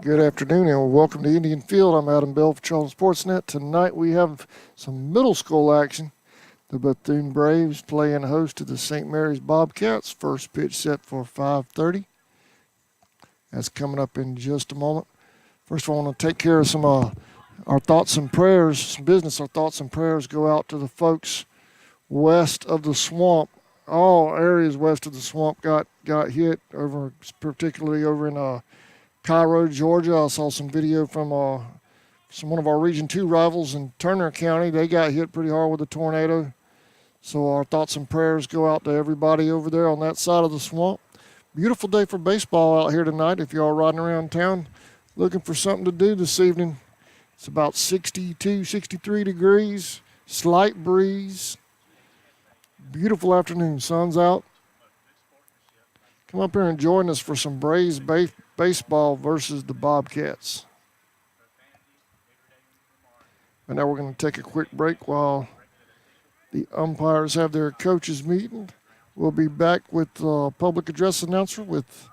Good afternoon and welcome to Indian Field. I'm Adam Bell for Charlton Sportsnet. Tonight we have some middle school action. The Bethune Braves playing host to the St. Mary's Bobcats. First pitch set for 5:30. That's coming up in just a moment. First of all, I want to take care of some our thoughts and prayers, some business. Our thoughts and prayers go out to the folks west of the swamp. All areas west of the swamp got hit, particularly over in Cairo, Georgia. I saw some video from one of our Region 2 rivals in Turner County. They got hit pretty hard with a tornado. So our thoughts and prayers go out to everybody over there on that side of the swamp. Beautiful day for baseball out here tonight. If y'all riding around town looking for something to do this evening, it's about 62, 63 degrees, slight breeze. Beautiful afternoon. Sun's out. Come up here and join us for some Braves baseball versus the Bobcats. And now we're going to take a quick break while the umpires have their coaches meeting. We'll be back with the public address announcer with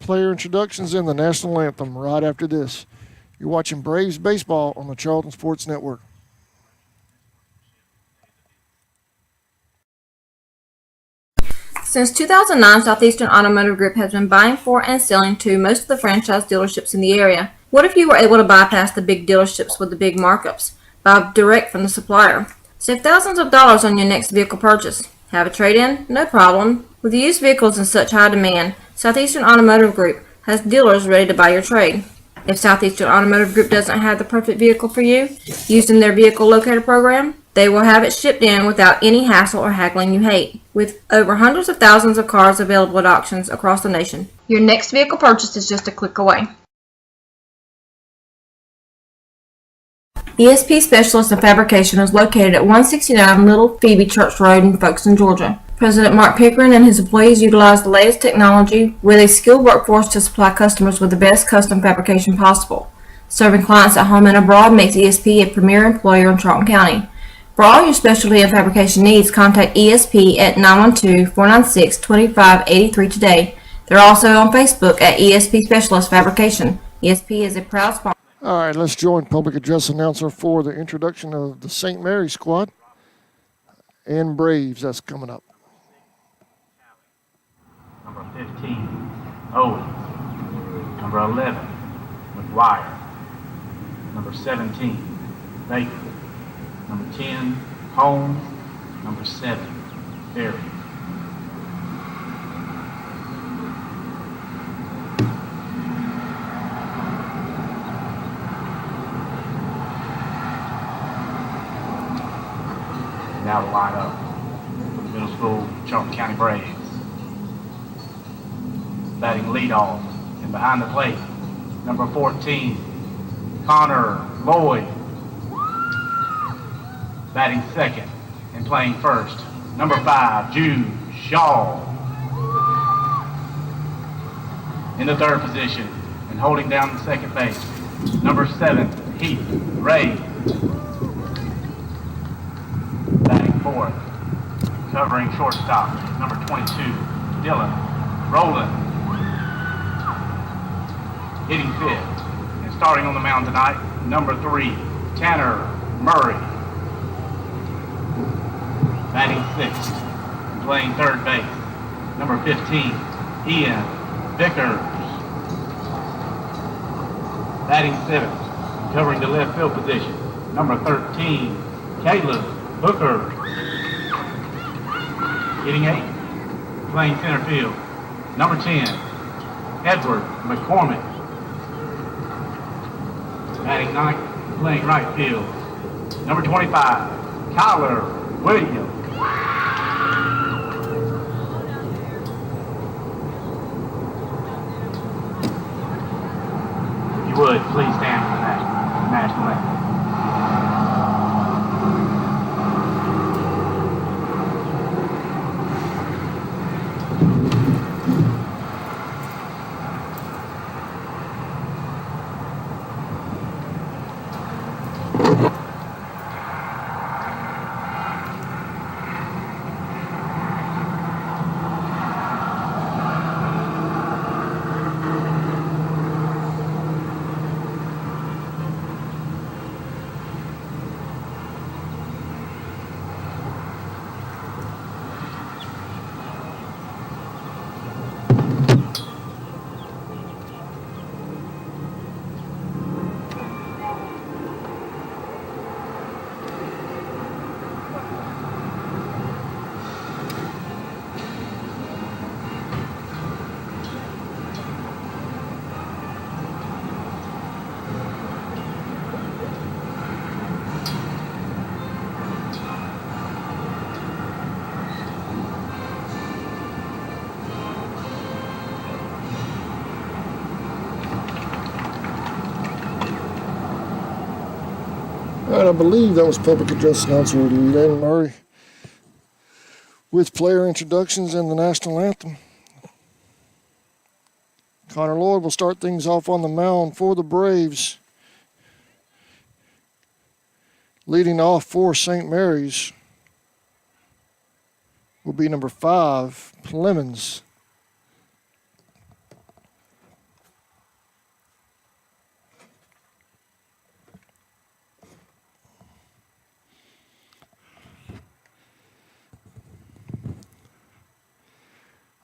player introductions and the national anthem right after this. You're watching Braves baseball on the Charlton Sports Network. Since 2009, Southeastern Automotive Group has been buying for and selling to most of the franchise dealerships in the area. What if you were able to bypass the big dealerships with the big markups? Buy direct from the supplier. Save thousands of dollars on your next vehicle purchase. Have a trade-in? No problem. With used vehicles in such high demand, Southeastern Automotive Group has dealers ready to buy your trade. If Southeastern Automotive Group doesn't have the perfect vehicle for you, using their vehicle locator program, they will have it shipped in without any hassle or haggling you hate. With over hundreds of thousands of cars available at auctions across the nation, your next vehicle purchase is just a click away. ESP Specialist in Fabrication is located at 169 Little Phoebe Church Road in Folkestone, Georgia. President Mark Pickering and his employees utilize the latest technology with a skilled workforce to supply customers with the best custom fabrication possible. Serving clients at home and abroad makes ESP a premier employer in Charlton County. For all your specialty and fabrication needs, contact ESP at 912-496-2583 today. They're also on Facebook at ESP Specialist Fabrication. ESP is a proud sponsor. All right, let's join public address announcer for the introduction of the St. Mary's squad and Braves. That's coming up. Number 15, Owens. Number 11, McGuire. Number 17, Baker. Number 10, Holmes. Number 7, Berry. Now to line up for the middle school Charlton County Braves. Batting leadoff and behind the plate, number 14, Connor Lloyd. Batting second and playing first, number 5, Jude Shaw. In the third position and holding down the second base, number 7, Heath Ray. Batting fourth, covering shortstop, number 22, Dylan Rowland. Hitting fifth and starting on the mound tonight, number 3, Tanner Murray. Batting sixth and playing third base, number 15, Ian Vickers. Batting seventh, covering the left field position, number 13, Caleb Booker. Hitting eighth, playing center field, number 10, Edward McCormick. Batting ninth, playing right field, number 25, Kyler Williams. If you would, please stand for the national anthem. right, I believe that was public address announcer Lennon Murray with player introductions and the national anthem. Connor Lloyd will start things off on the mound for the Braves. Leading off for St. Mary's will be number 5, Clemens.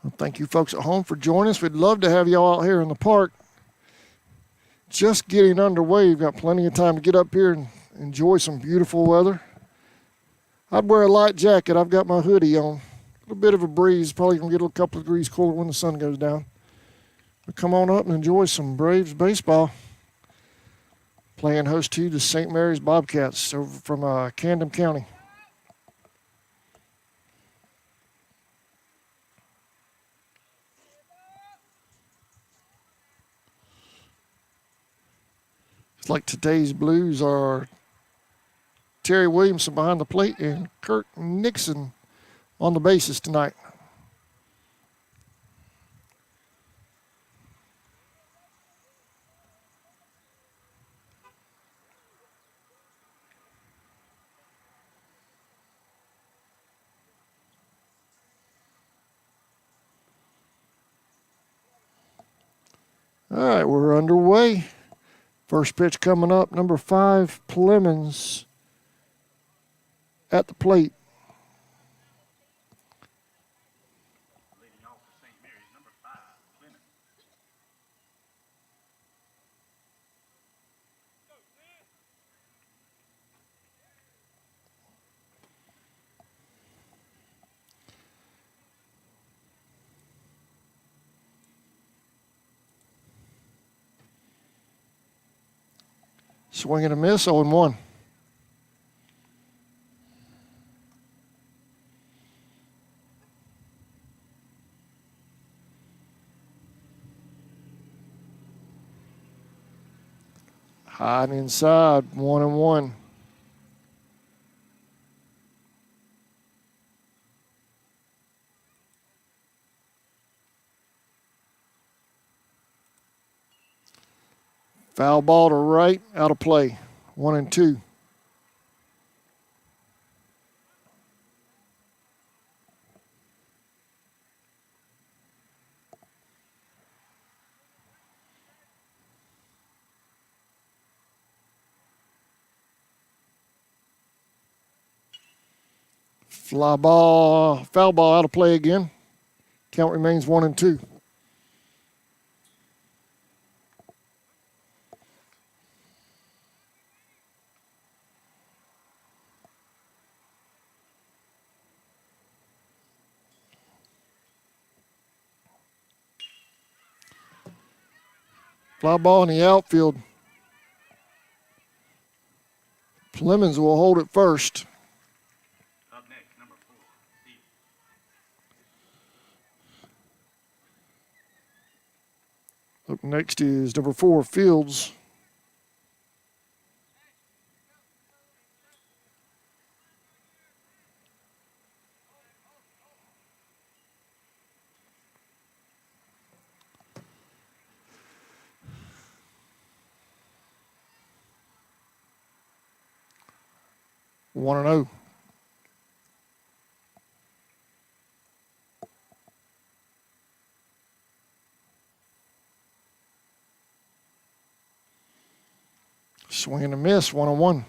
Well, thank you folks at home for joining us. We'd love to have y'all out here in the park. Just getting underway. You've got plenty of time to get up here and enjoy some beautiful weather. I'd wear a light jacket. I've got my hoodie on. A little bit of a breeze. Probably going to get a couple of degrees cooler when the sun goes down. But come on up and enjoy some Braves baseball. Playing host to the St. Mary's Bobcats over from Camden County. It's like today's Blues are Terry Williamson behind the plate and Kirk Nixon on the bases tonight. All right, we're underway. First pitch coming up, number 5, Clemens at the plate. Leading off for St. Mary's, number 5, Clemens. Swing and a miss, 0-1. High and inside, 1-1. Foul ball to right, out of play. 1-2. Foul ball out of play again. Count remains 1-2. Fly ball in the outfield. Clemens will hold it first. Up next, number 4, Fields. Up next is number 4, Fields. One and 0. Swing and a miss, 1-1.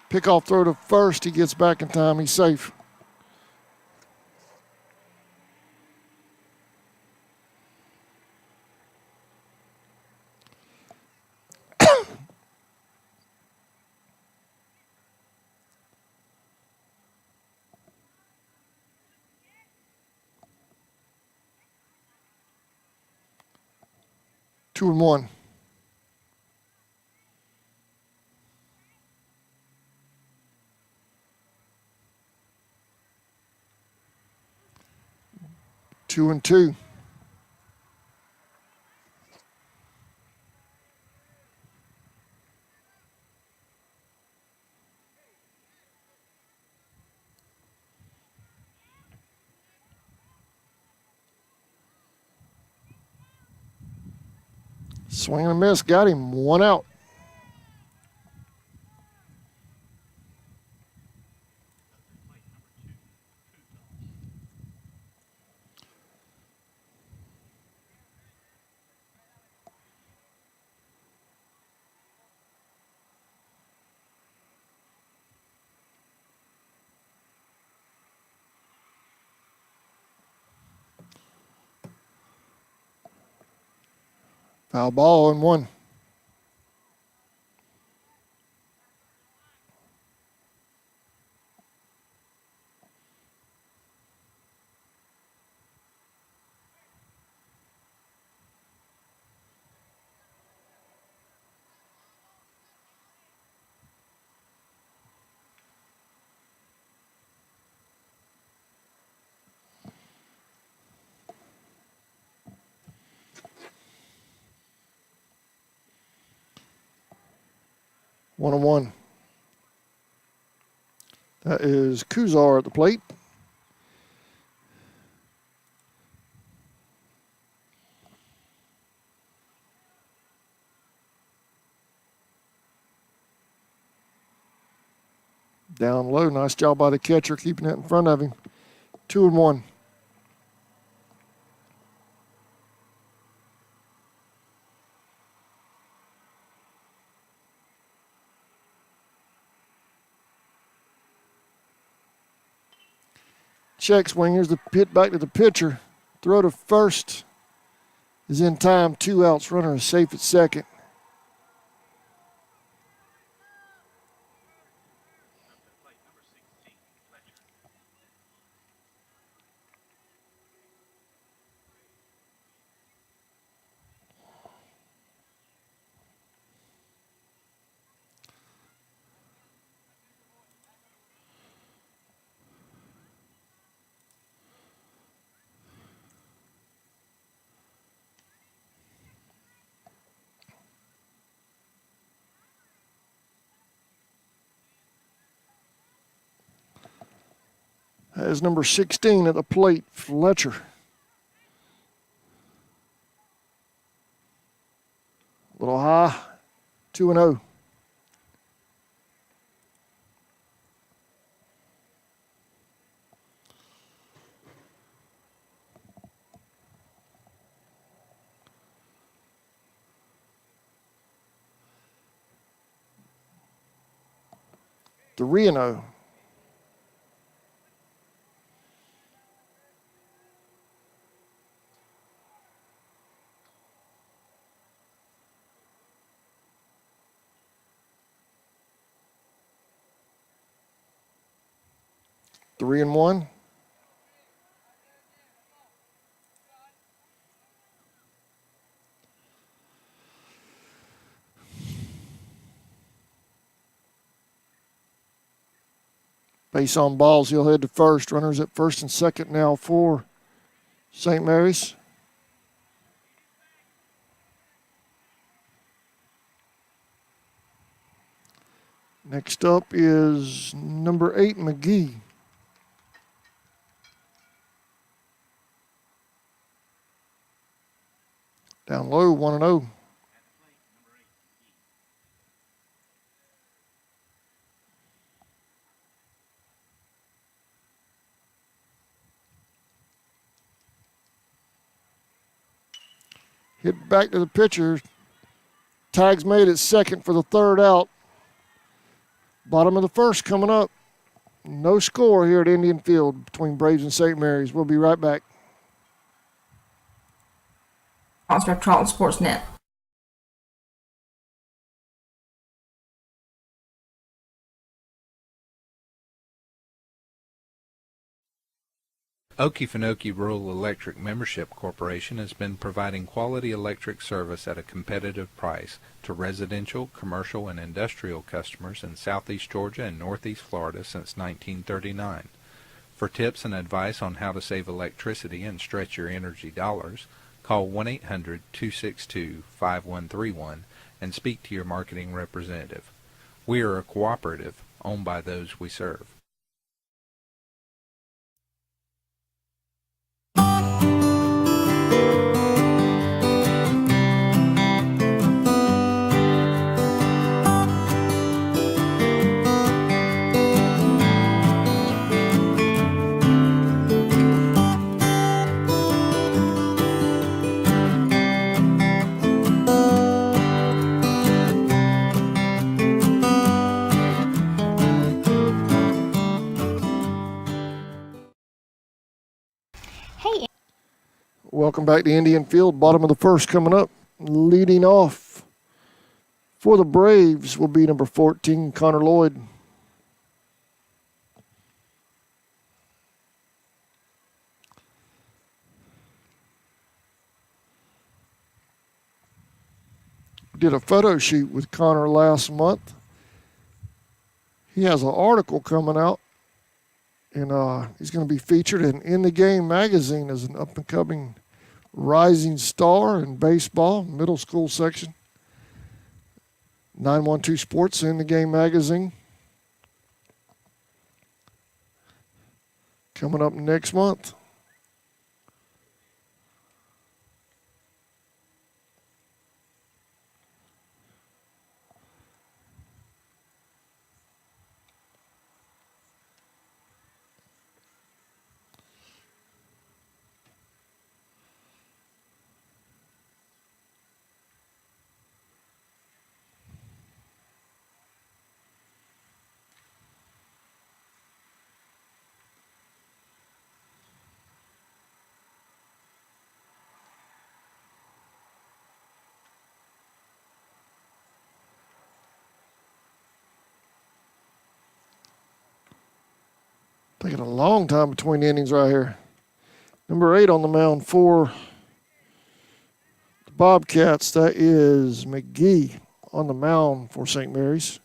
Pickoff throw to first. He gets back in time. He's safe. Two and one. 2-2. Swing and a miss. Got him. 1 out. Foul ball and 1. One and 1. That is Kuzar at the plate. Down low. Nice job by the catcher keeping it in front of him. 2 and 1. Check swing. Here's the hit back to the pitcher. Throw to first is in time. 2 outs. Runner is safe at second. That is number 16 at the plate, Fletcher. A little high, 2 and 0. The Reno. Three and 1. Base on balls, he'll head to first. Runners at first and second now for St. Mary's. Next up is number 8, McGee. Down low, 1 and 0. Hit back to the pitcher. Tags made at second for the 3rd out. Bottom of the 1st coming up. No score here at Indian Field between Braves and St. Mary's. We'll be right back. Sponsor of Charlton Sports Net. Okefenokee Rural Electric Membership Corporation has been providing quality electric service at a competitive price to residential, commercial, and industrial customers in southeast Georgia and northeast Florida since 1939. For tips and advice on how to save electricity and stretch your energy dollars, call 1-800-262-5131 and speak to your marketing representative. We are a cooperative owned by those we serve. Welcome back to Indian Field. Bottom of the first coming up. Leading off for the Braves will be number 14, Connor Lloyd. Did a photo shoot with Connor last month. He has an article coming out, and he's going to be featured in the Game magazine as an up-and-coming rising star in baseball, middle school section. 912 Sports in the Game magazine. Coming up next month. Taking a long time between innings right here. Number 8 on the mound for the Bobcats. That is McGee on the mound for St. Mary's.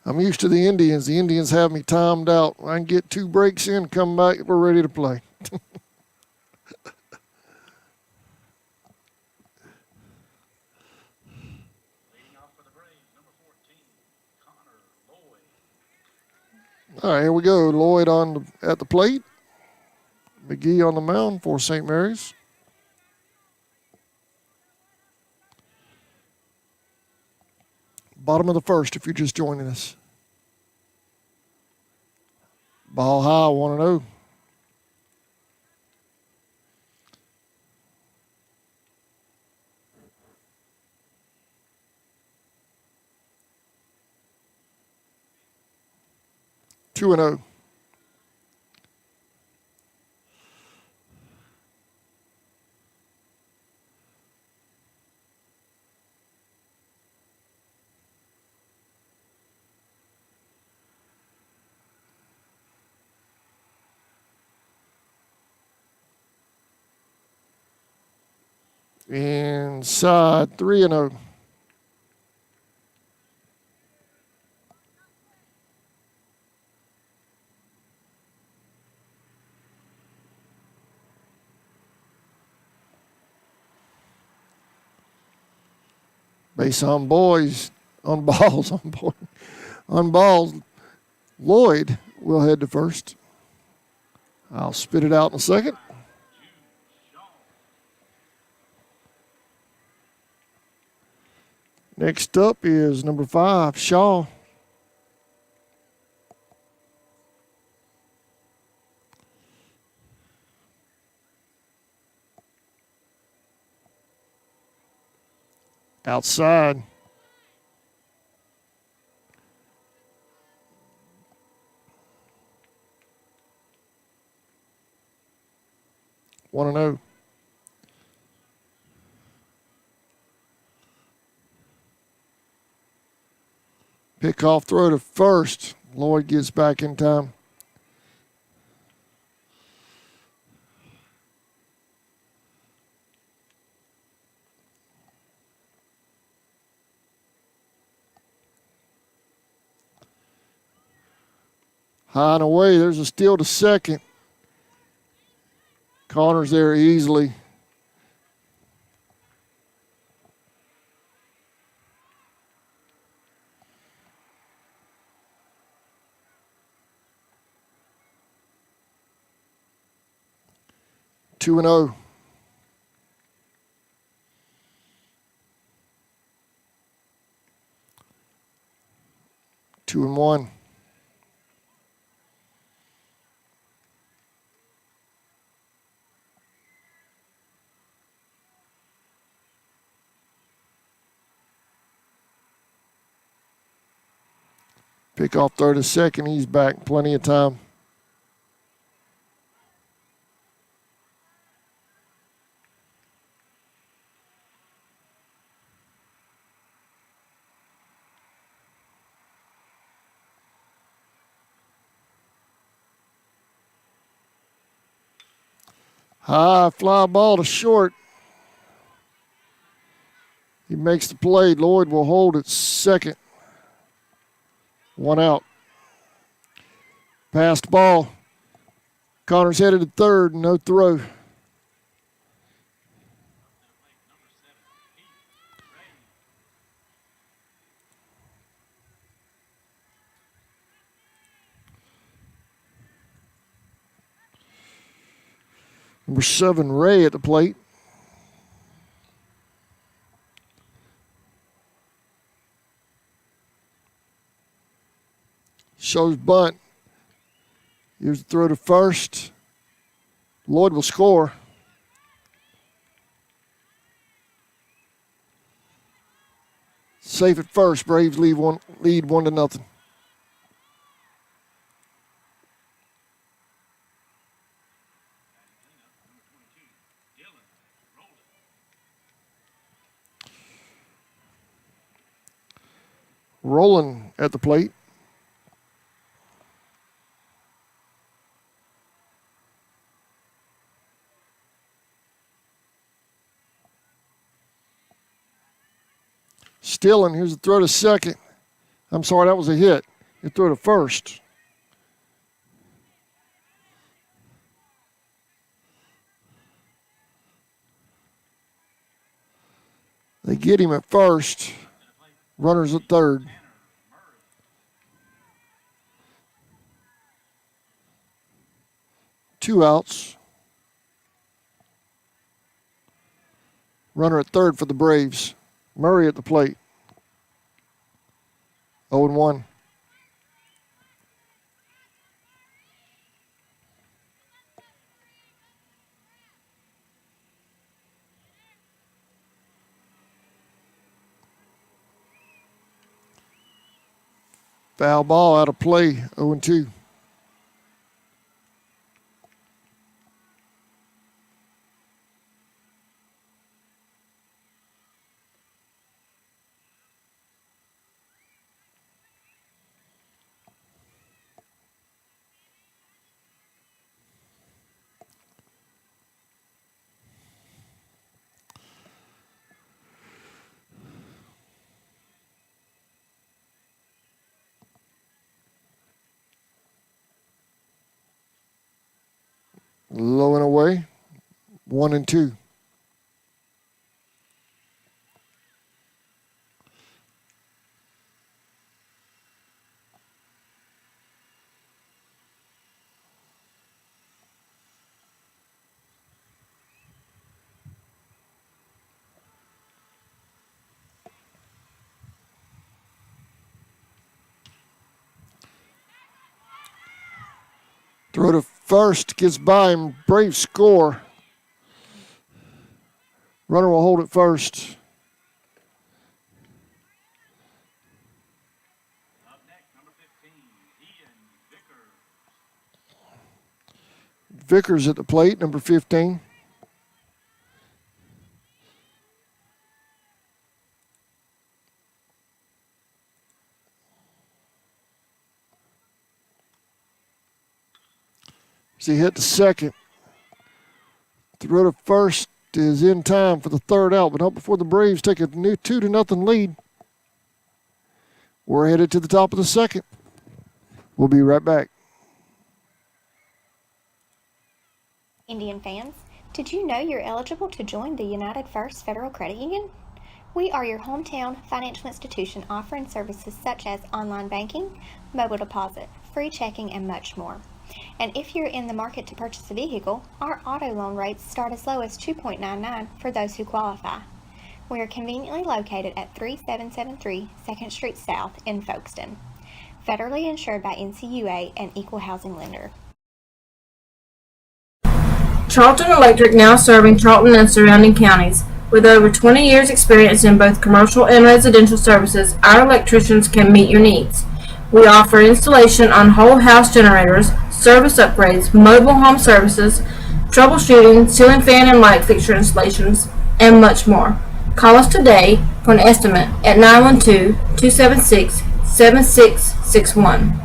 I'm used to the Indians. The Indians have me timed out. I can get 2 breaks in, come back, we're ready to play. All right, here we go. Lloyd at the plate. McGee on the mound for St. Mary's. Bottom of the first, if you're just joining us. Ball high, 1-0. Two and 0. Inside, 3-0. Base on boys, on balls, on balls. Lloyd will head to first. I'll spit it out in a second. Next up is number 5, Shaw. Outside. One and 0. Pickoff throw to first. Lloyd gets back in time. High and away. There's a steal to second. Connors there easily. Two and 0. Two and 1. Pick off third to second. He's back. Plenty of time. High fly ball to short. He makes the play. Lloyd will hold at second. One out. Passed ball. Connors headed to third. No throw. Number 7, Ray at the plate. Shows bunt. Here's the throw to first. Lloyd will score. Safe at first. Braves lead 1-0. Rolling at the plate. Stilling, here's the throw to second. I'm sorry, that was a hit. You throw to first. They get him at first. Runners at third. Two outs. Runner at third for the Braves. Murray at the plate. 0-1. Foul ball out of play. 0-2. Low and away. 1-2. Throw to first, gets by him. Braves score. Runner will hold it first. Up next, number 15, Ian Vickers. Vickers at the plate, number 15. He hit to second. Throw to first is in time for the third out, but not before the Braves take a new 2-0 lead. We're headed to the top of the second. We'll be right back. Indian fans, did you know you're eligible to join the United First Federal Credit Union? We are your hometown financial institution offering services such as online banking, mobile deposit, free checking, and much more. And if you're in the market to purchase a vehicle, our auto loan rates start as low as 2.99 for those who qualify. We are conveniently located at 3773 2nd Street South in Folkestone. Federally insured by NCUA and Equal Housing Lender. Charlton Electric, now serving Charlton and surrounding counties. With over 20 years experience in both commercial and residential services, our electricians can meet your needs. We offer installation on whole house generators, service upgrades, mobile home services, troubleshooting, ceiling fan and light fixture installations, and much more. Call us today for an estimate at 912-276-7661.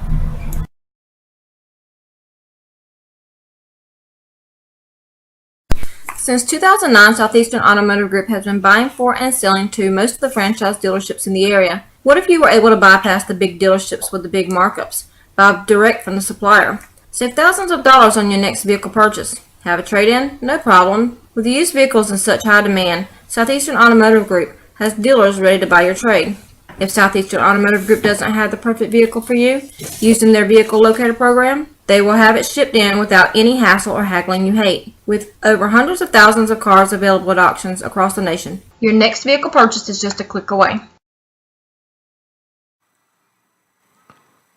Since 2009, Southeastern Automotive Group has been buying for and selling to most of the franchise dealerships in the area. What if you were able to bypass the big dealerships with the big markups? Buy direct from the supplier. Save thousands of dollars on your next vehicle purchase. Have a trade-in? No problem. With used vehicles in such high demand, Southeastern Automotive Group has dealers ready to buy your trade. If Southeastern Automotive Group doesn't have the perfect vehicle for you, using their vehicle locator program, they will have it shipped in without any hassle or haggling you hate. With over hundreds of thousands of cars available at auctions across the nation, your next vehicle purchase is just a click away.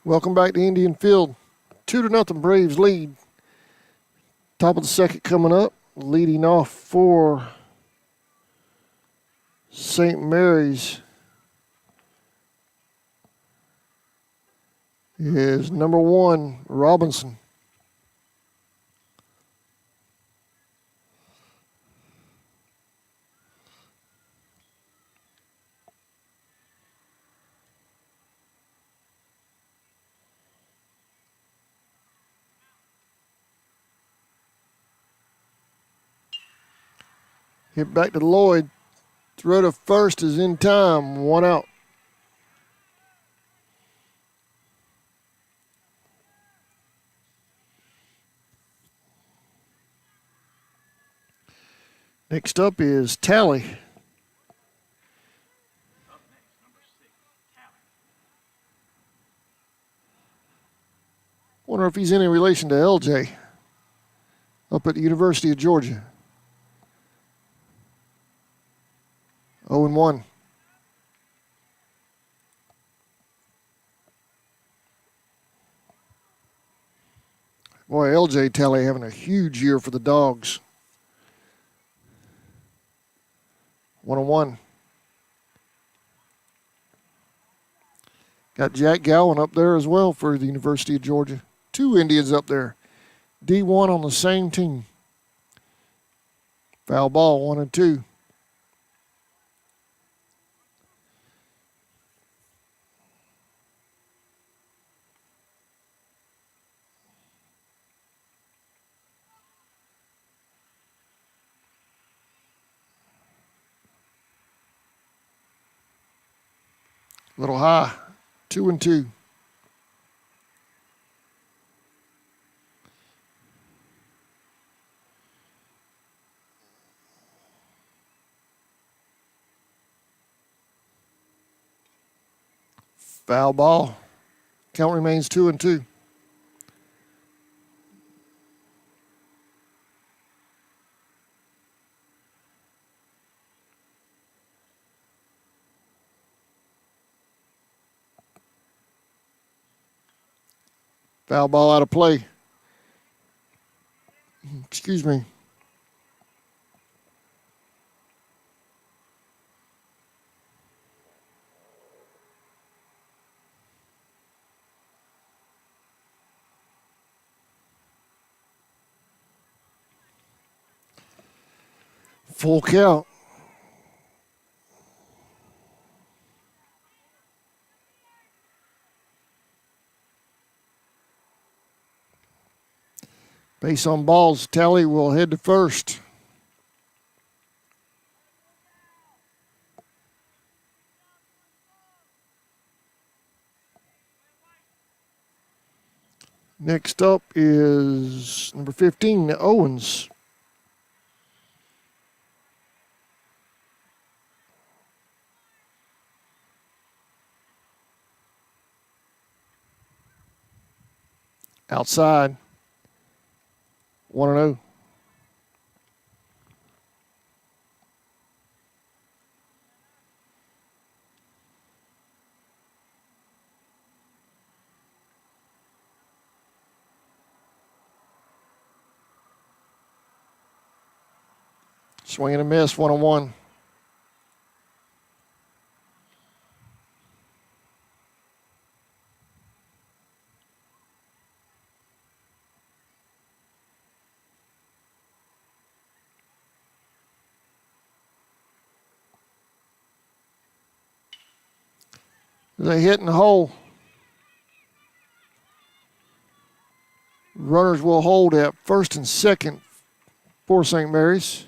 Welcome back to Indian Field. 2-0 Braves lead. Top of the second coming up. Leading off for St. Mary's is number 1, Robinson. Hit back to Lloyd. Throw to first is in time. 1 out. Next up is Tally. Wonder if he's any relation to LJ up at the University of Georgia. 0-1. Boy, LJ Tally having a huge year for the Dogs. 1-1. Got Jack Gowan up there as well for the University of Georgia. 2 Indians up there. D1 on the same team. Foul ball, 1-2. Little high, 2-2. Foul ball. Count remains 2-2. Foul ball out of play. Excuse me. Full count. Base on balls, Tally will head to first. Next up is number 15, Owens. Outside, 1-0. Swing and a miss, 1-1. They hit in the hole. Runners will hold at first and second for St. Mary's.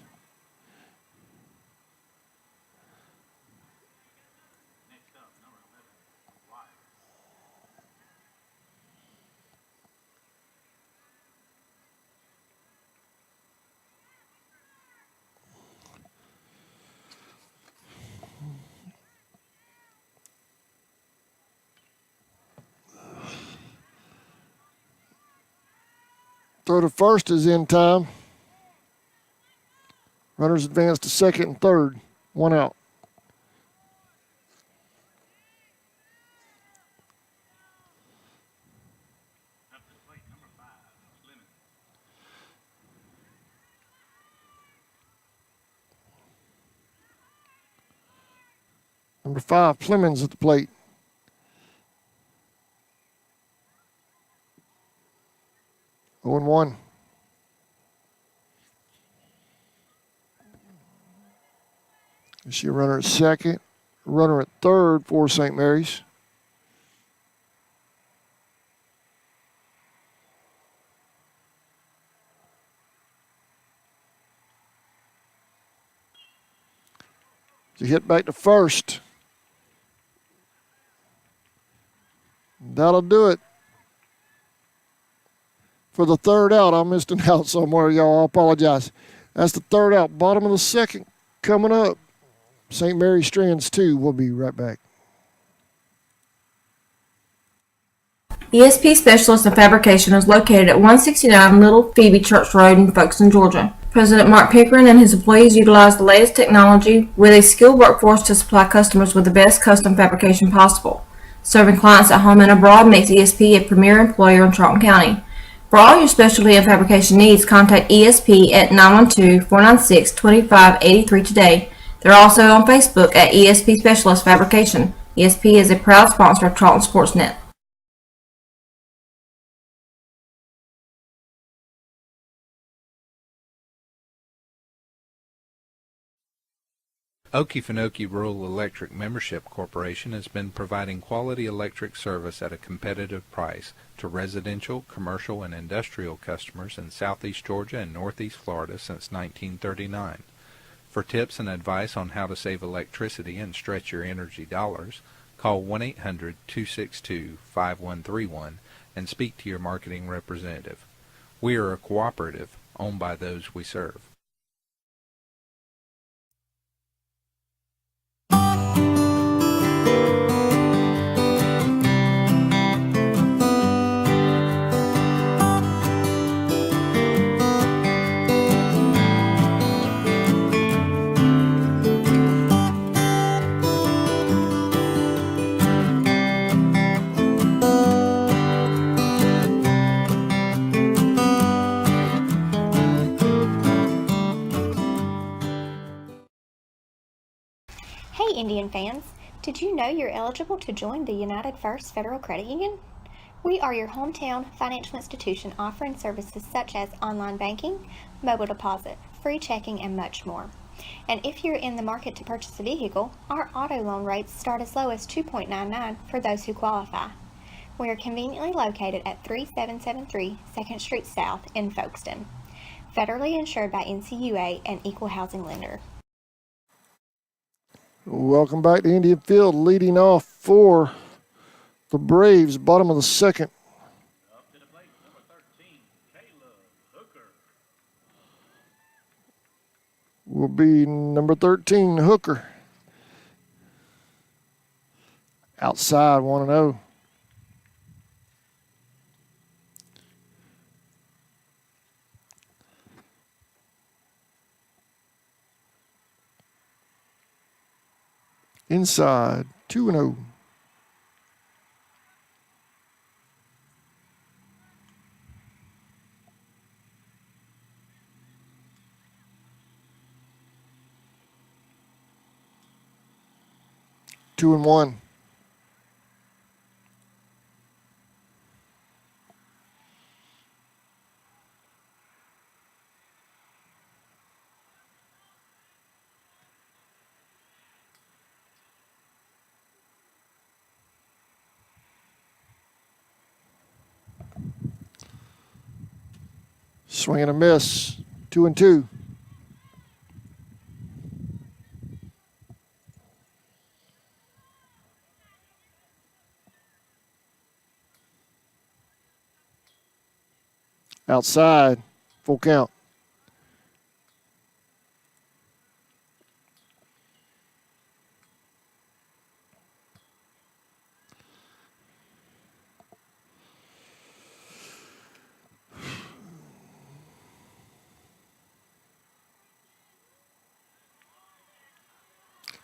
Throw to first is in time. Runners advance to second and third. 1 out. Number 5, Flemings at the plate. Oh and 1. You see a runner at second, runner at third for St. Mary's. To hit back to first. That'll do it for the third out. I missed an out somewhere, y'all. I apologize. That's the third out. Bottom of the second coming up. St. Mary's Strands 2. We'll be right back. ESP Specialist in Fabrication is located at 169 Little Phoebe Church Road in Folkestone, Georgia. President Mark Pickering and his employees utilize the latest technology with a skilled workforce to supply customers with the best custom fabrication possible. Serving clients at home and abroad makes ESP a premier employer in Charlton County. For all your specialty and fabrication needs, contact ESP at 912-496-2583 today. They're also on Facebook at ESP Specialist Fabrication. ESP is a proud sponsor of Charlton Sportsnet. Okefenokee Rural Electric Membership Corporation has been providing quality electric service at a competitive price to residential, commercial, and industrial customers in southeast Georgia and northeast Florida since 1939. For tips and advice on how to save electricity and stretch your energy dollars, call 1-800-262-5131 and speak to your marketing representative. We are a cooperative owned by those we serve. Hey Indian fans, did you know you're eligible to join the United First Federal Credit Union? We are your hometown financial institution offering services such as online banking, mobile deposit, free checking, and much more. And if you're in the market to purchase a vehicle, our auto loan rates start as low as 2.99 for those who qualify. We are conveniently located at 3773 2nd Street South in Folkestone. Federally insured by NCUA and Equal Housing Lender. Welcome back to Indian Field. Leading off for the Braves, bottom of the second. Up to the plate, number 13, Caleb Hooker. Will be number 13, Hooker. Outside, 1-0. Inside, 2-0. Two and one. Swing and a miss. 2-2. Outside, full count.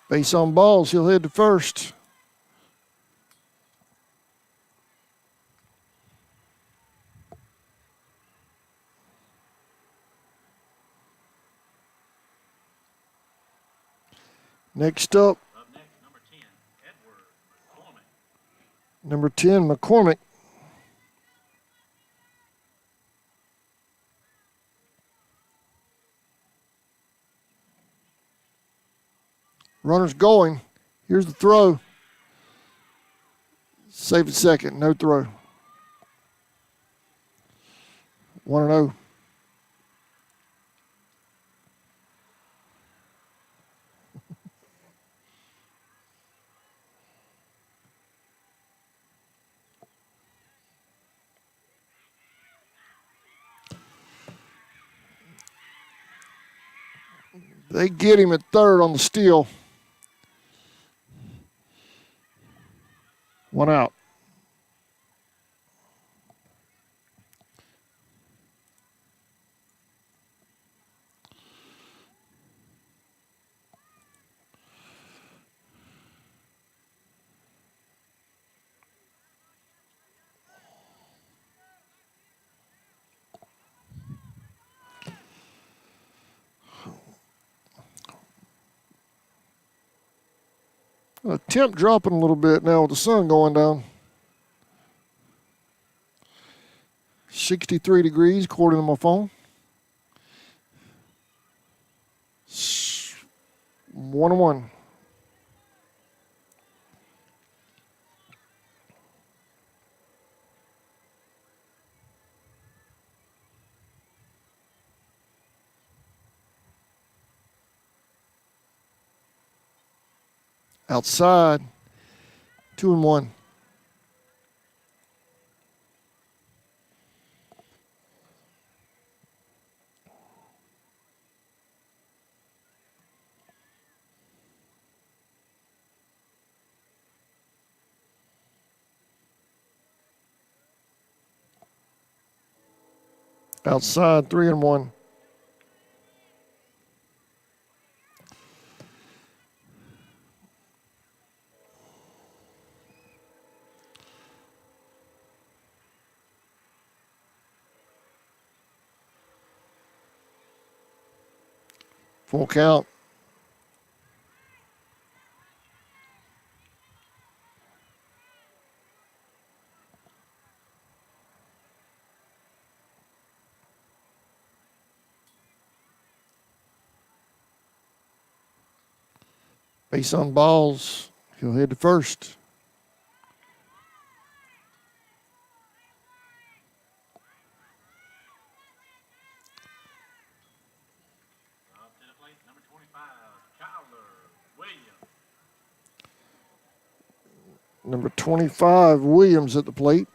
Base on balls, he'll head to first. Next up, Next, number 10, Edward McCormick. number 10, McCormick. Runner's going. Here's the throw. Save it second. No throw. 1-0. They get him at third on the steal. 1 out. Temp dropping a little bit now with the sun going down. 63 degrees according to my phone. 1-1. Outside, 2-1. Outside, 3-1. Full count. Base on balls, he'll head to first. Number 25, Williams at the plate.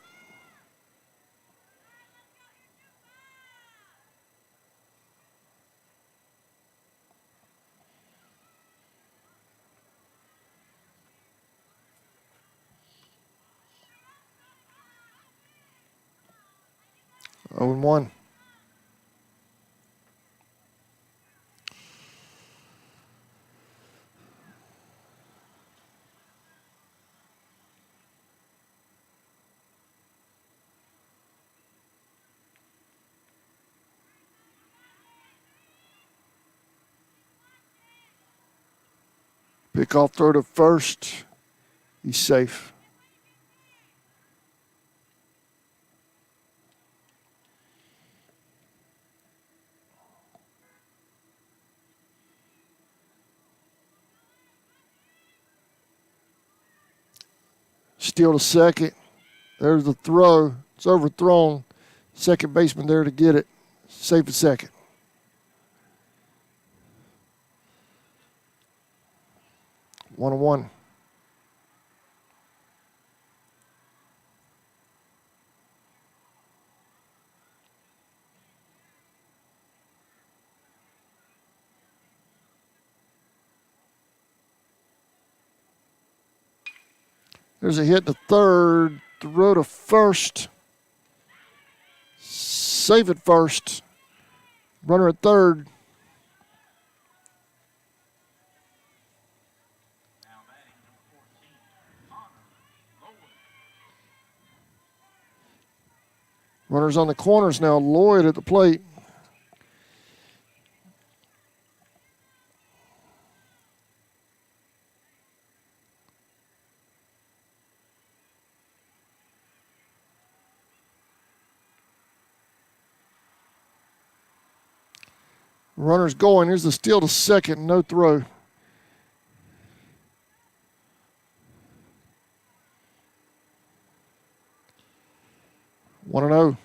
Oh and 1. Pickoff throw to first. He's safe. Steal to second. There's the throw. It's overthrown. Second baseman there to get it. Safe at second. One and 1. There's a hit to third. Throw to first. Save at first. Runner at third. Runners on the corners now. Lloyd at the plate. Runners going. Here's the steal to second. No throw. One and 0.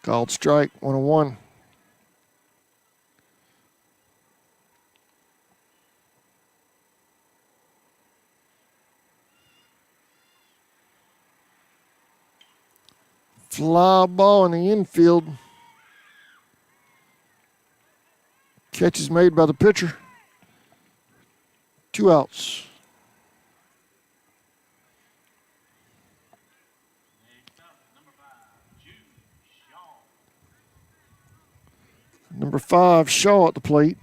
Called strike. 1 and 1. Fly ball in the infield. Catch is made by the pitcher. 2 outs. Number 5, Shaw at the plate.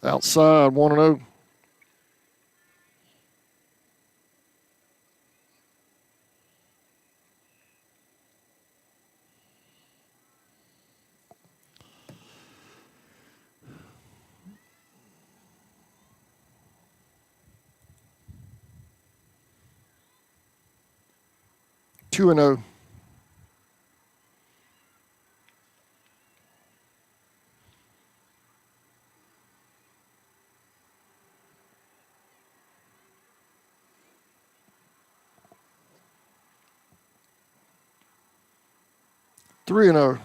Outside, 1 and 0. Two and 0. Three and 0.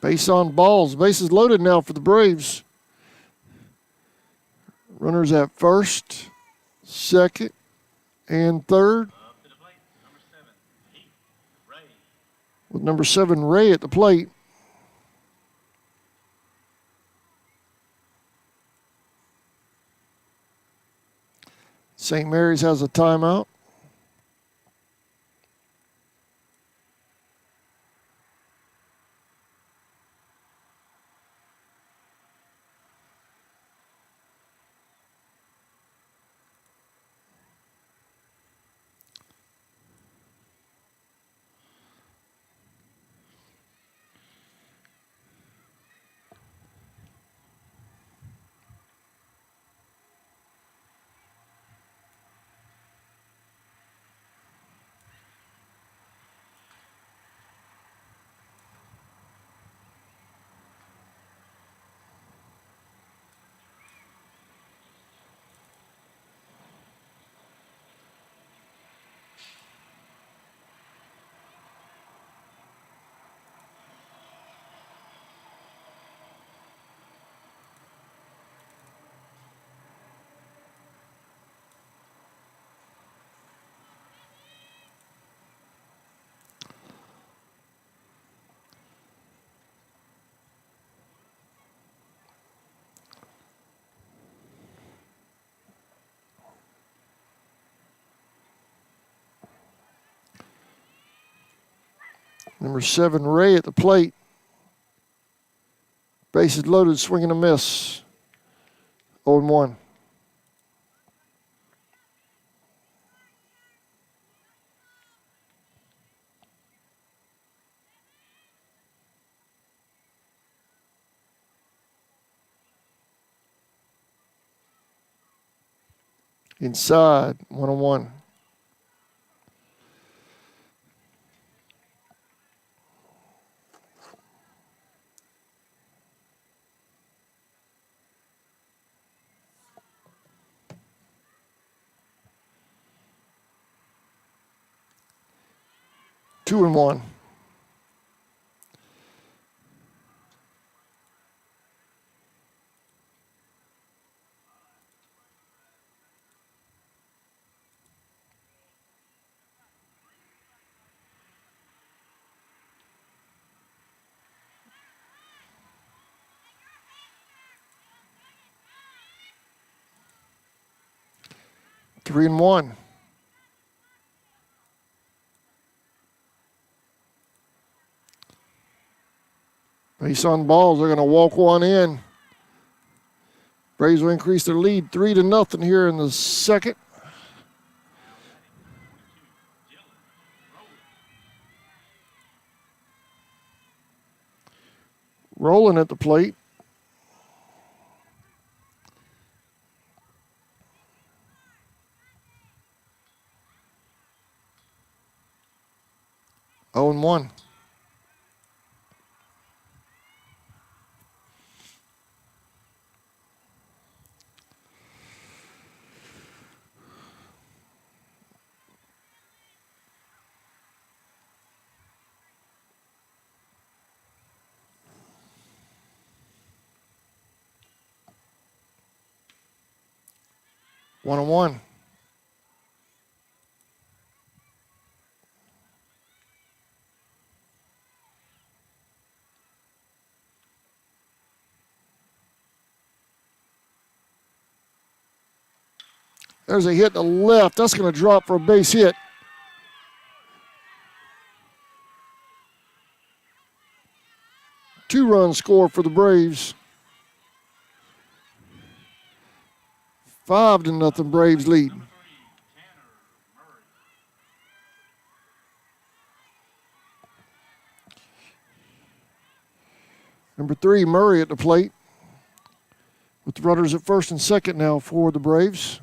Base on balls. Bases loaded now for the Braves. Runners at first, second, and third. With number 7, Ray at the plate. St. Mary's has a timeout. Number 7, Ray at the plate. Bases loaded, swinging a miss. 0-1. Inside, 1-1. Two and one. Three and one. Base on balls. They're going to walk one in. Braves will increase their lead 3-0 here in the second. Rolling at the plate. Oh and 1. One and one. There's a hit to left. That's going to drop for a base hit. Two-run score for the Braves. 5-0 Braves lead. Number 3, Murray at the plate. With the runners at first and second now for the Braves.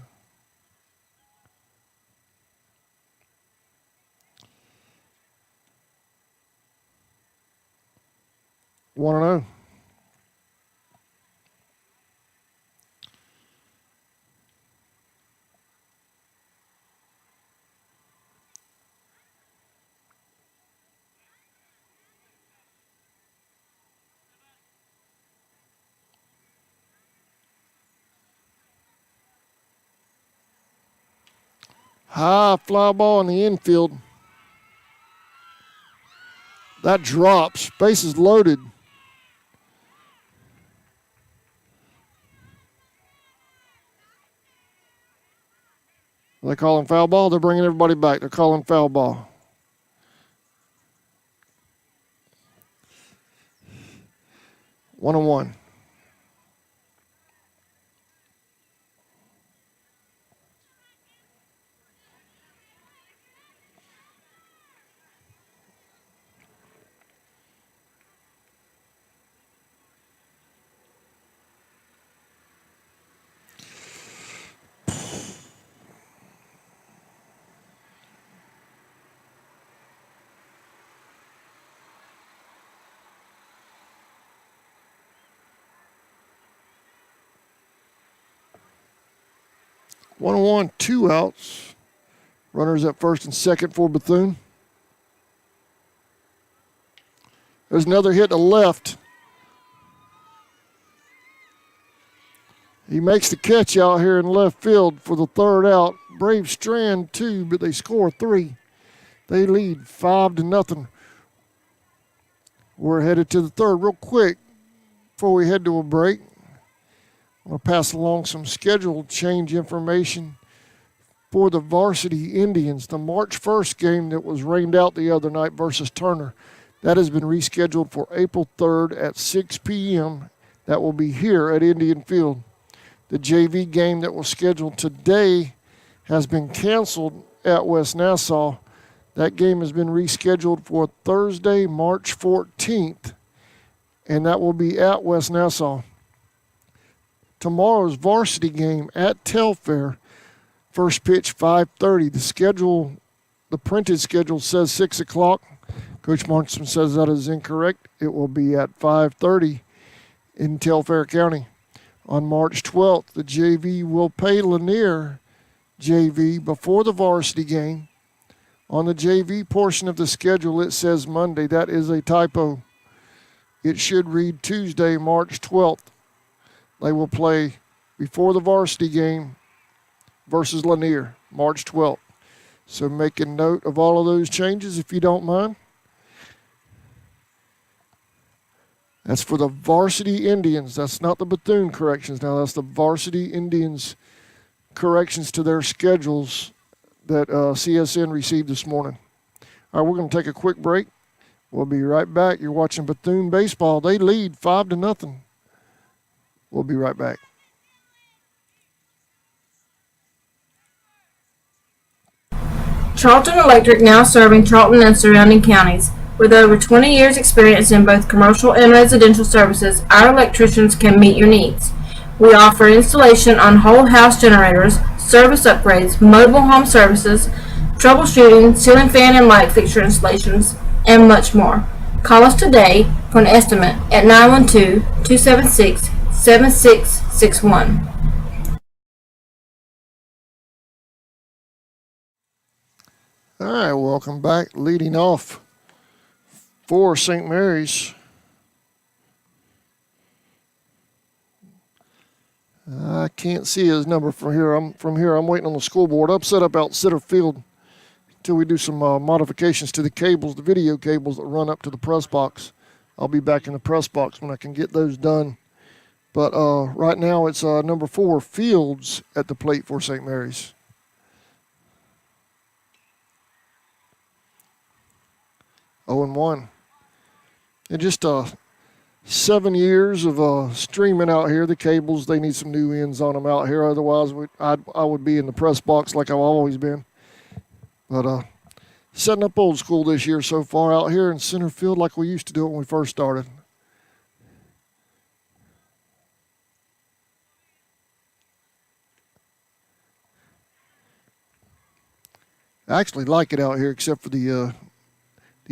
One and 0. High fly ball in the infield. That drops. Bases loaded. They calling foul ball. They're bringing everybody back. They're calling foul ball. One and one. One and one, 2 outs. Runners at first and second for Bethune. There's another hit to left. He makes the catch out here in left field for the third out. Braves strand 2, but they score 3. They lead 5-0. We're headed to the third real quick before we head to a break. I'm going to pass along some schedule change information for the varsity Indians. The March 1st game that was rained out the other night versus Turner. That has been rescheduled for April 3rd at 6 p.m. That will be here at Indian Field. The JV game that was scheduled today has been canceled at West Nassau. That game has been rescheduled for Thursday, March 14th, and that will be at West Nassau. Tomorrow's varsity game at Telfair, first pitch 5:30. The printed schedule says 6 o'clock. Coach Martinson says that is incorrect. It will be at 5:30 in Telfair County. On March 12th, the JV will play Lanier JV before the varsity game. On the JV portion of the schedule, it says Monday. That is a typo. It should read Tuesday, March 12th. They will play before the varsity game versus Lanier, March 12th. So make a note of all of those changes if you don't mind. That's for the varsity Indians. That's not the Bethune corrections now. That's the varsity Indians corrections to their schedules that CSN received this morning. All right, we're going to take a quick break. We'll be right back. You're watching Bethune Baseball. They lead 5-0. We'll be right back. Charlton Electric now serving Charlton and surrounding counties. With over 20 years experience in both commercial and residential services, our electricians can meet your needs. We offer installation on whole house generators, service upgrades, mobile home services, troubleshooting, ceiling fan and light fixture installations, and much more. Call us today for an estimate at 912-276-7661. All right, welcome back. Leading off for St. Mary's, I can't see his number from here. I'm waiting on the scoreboard. I'm set up out center field until we do some modifications to the cables, the video cables that run up to the press box. I'll be back in the press box when I can get those done. But right now it's number 4, Fields, at the plate for St. Mary's. Oh and 1. And just 7 years of streaming out here. The cables, they need some new ends on them out here. Otherwise, I would be in the press box like I've always been. But setting up old school this year so far out here in center field like we used to do it when we first started. I actually like it out here, except for the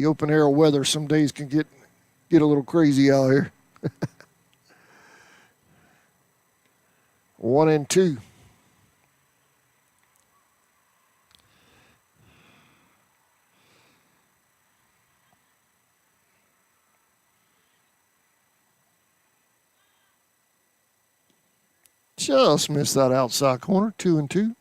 open air weather. Some days can get a little crazy out here. 1 and 2. Just missed that outside corner. 2 and 2.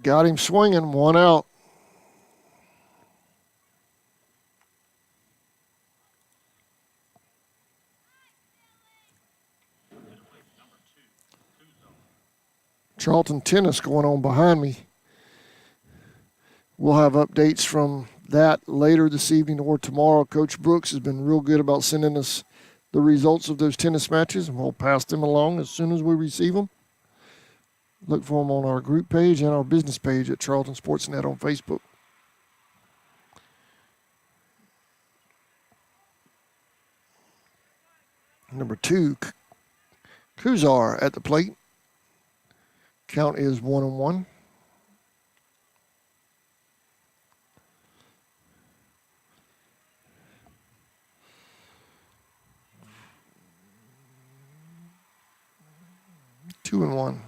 Got him swinging. 1 out. Charlton tennis going on behind me. We'll have updates from that later this evening or tomorrow. Coach Brooks has been real good about sending us the results of those tennis matches, and we'll pass them along as soon as we receive them. Look for them on our group page and our business page at Charlton Sportsnet on Facebook. Number 2, Kuzar at the plate. Count is 1 and 1. Two and 1.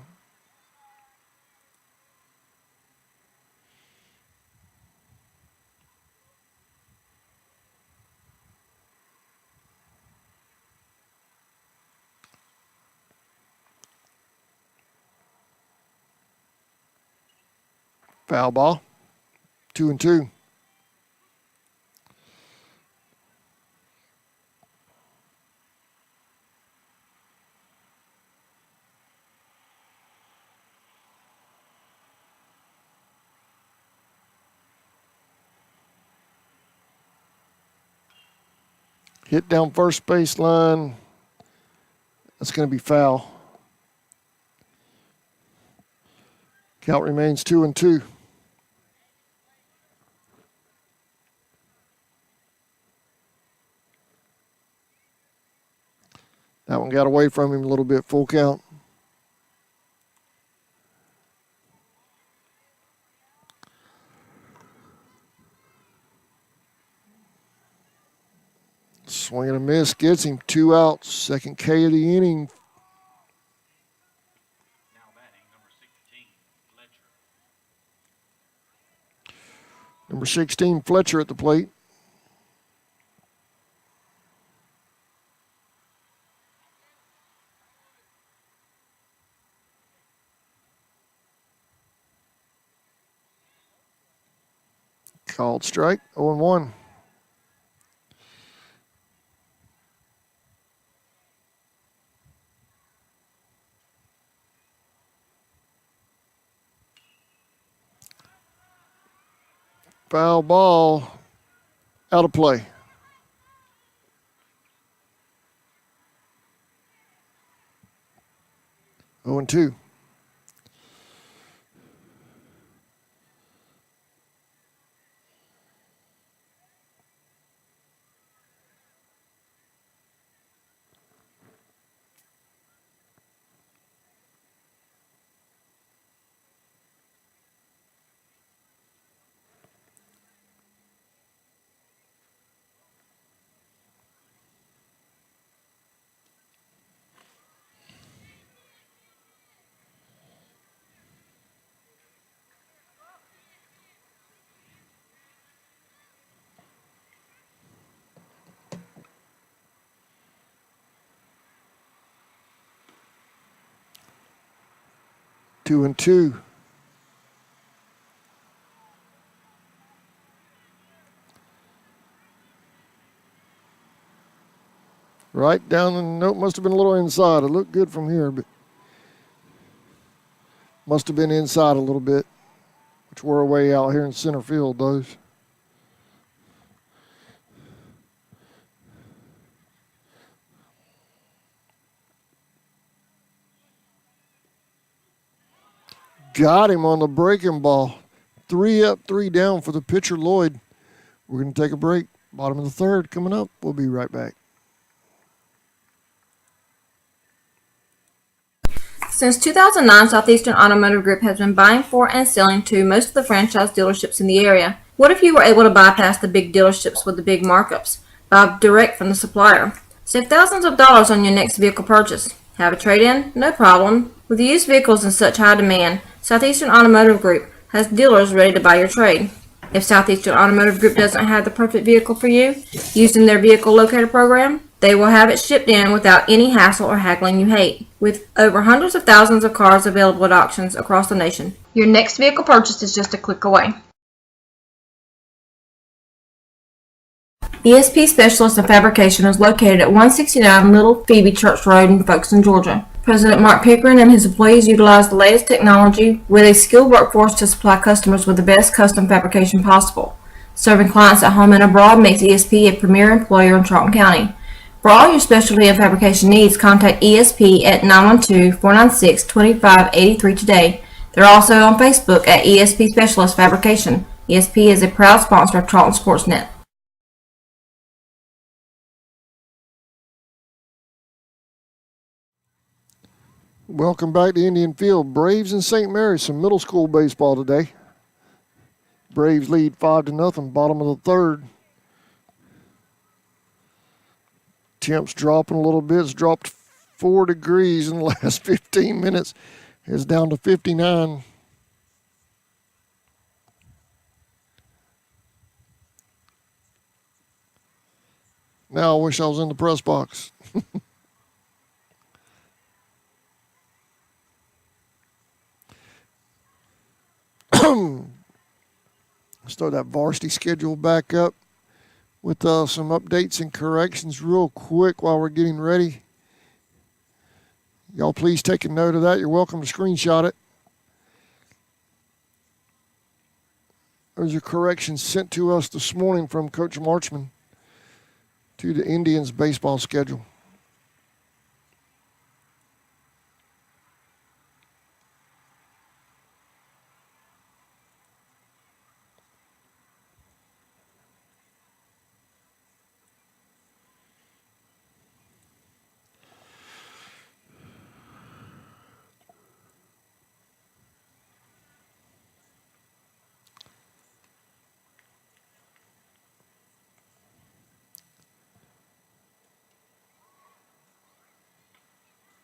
Foul ball. 2 and 2. Hit down first baseline. That's going to be foul. Count remains 2-2. That one got away from him a little bit. Full count. Swing and a miss. Gets him 2 outs. Second K of the inning. Now batting, number 16, Fletcher. Number 16, Fletcher at the plate. Called strike, 0-1. Foul ball, out of play. Oh, and 2. Two and 2. Right down the note, must have been a little inside. It looked good from here, but must have been inside a little bit, which we're away out here in center field, those. Got him on the breaking ball. 3 up, 3 down for the pitcher, Lloyd. We're going to take a break. Bottom of the third coming up. We'll be right back. Since 2009, Southeastern Automotive Group has been buying for and selling to most of the franchise dealerships in the area. What if you were able to bypass the big dealerships with the big markups? Buy direct from the supplier. Save thousands of dollars on your next vehicle purchase. Have a trade-in? No problem. With used vehicles in such high demand, Southeastern Automotive Group has dealers ready to buy your trade. If Southeastern Automotive Group doesn't have the perfect vehicle for you, using their vehicle locator program, they will have it shipped in without any hassle or haggling you hate. With over hundreds of thousands of cars available at auctions across the nation, your next vehicle purchase is just a click away. ESP Specialist in Fabrication is located at 169 Little Phoebe Church Road in Folkestone, Georgia. President Mark Pickering and his employees utilize the latest technology with a skilled workforce to supply customers with the best custom fabrication possible. Serving clients at home and abroad makes ESP a premier employer in Charlton County. For all your specialty and fabrication needs, contact ESP at 912-496-2583 today. They're also on Facebook at ESP Specialist Fabrication. ESP is a proud sponsor of Charlton Sportsnet. Welcome back to Indian Field. Braves and St. Mary's, some middle school baseball today. Braves lead 5-0, bottom of the third. Temps dropping a little bit. It's dropped 4 degrees in the last 15 minutes. It's down to 59. Now I wish I was in the press box. Start that varsity schedule back up with some updates and corrections real quick while we're getting ready. Y'all please take a note of that. You're welcome to screenshot it. There's your corrections sent to us this morning from Coach Marchman. to the Indians baseball schedule.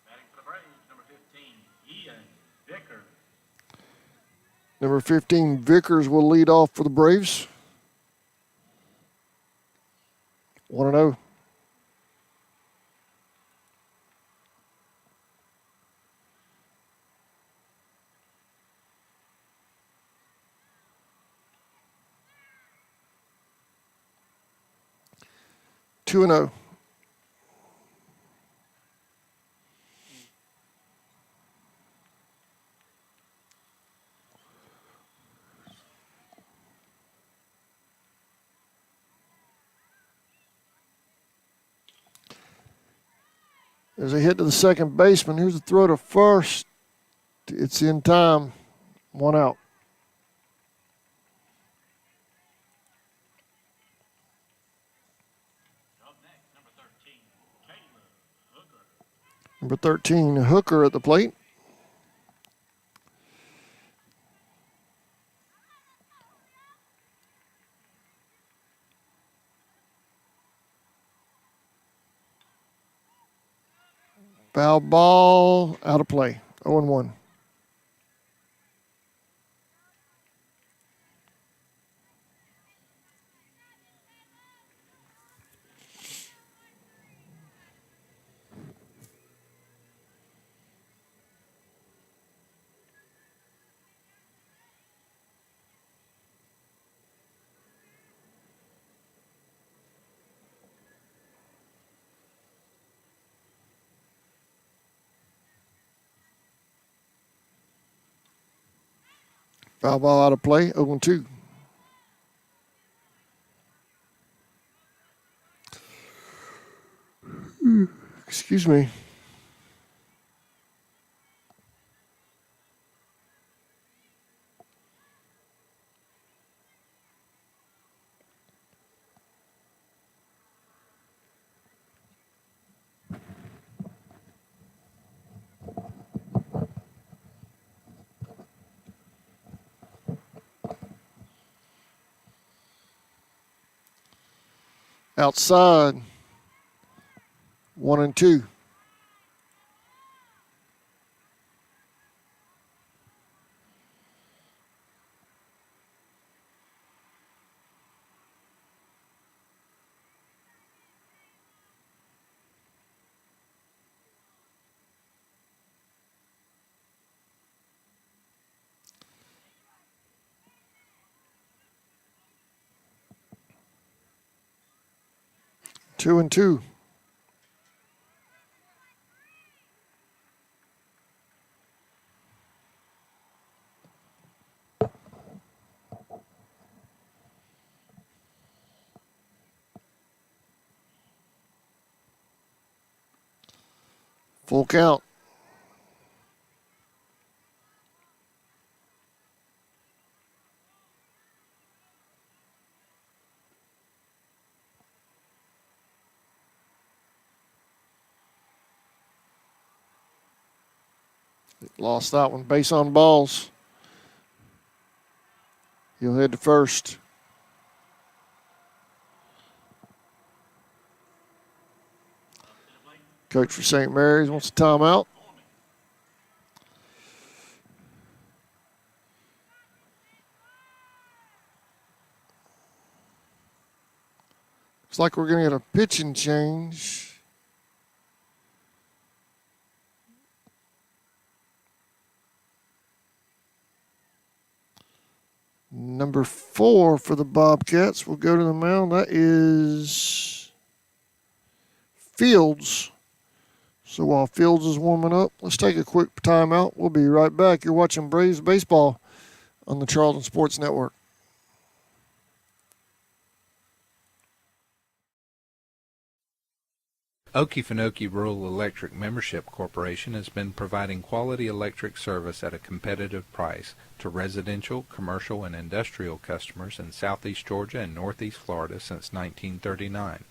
Batting for the Braves, number 15, Ian Vicker. Number 15, Vickers will lead off for the Braves. 1-0. Two and 0. There's a hit to the second baseman. Here's a throw to first. It's in time. 1 out. Up next, number 13, Caleb Hooker. Number 13, Hooker at the plate. Foul ball, out of play. 0-1. Foul ball out of play, 0-2. Excuse me. Outside, 1-2. Two and two. Full count. Lost that one. Base on balls. He'll head to first. Coach for St. Mary's wants a timeout. Looks like we're going to get a pitching change. Number 4 for the Bobcats will go to the mound. That is Fields. So while Fields is warming up, let's take a quick timeout. We'll be right back. You're watching Braves Baseball on the Charlton Sports Network. Okefenokee Rural Electric Membership Corporation has been providing quality electric service at a competitive price to residential, commercial, and industrial customers in southeast Georgia and northeast Florida since 1939.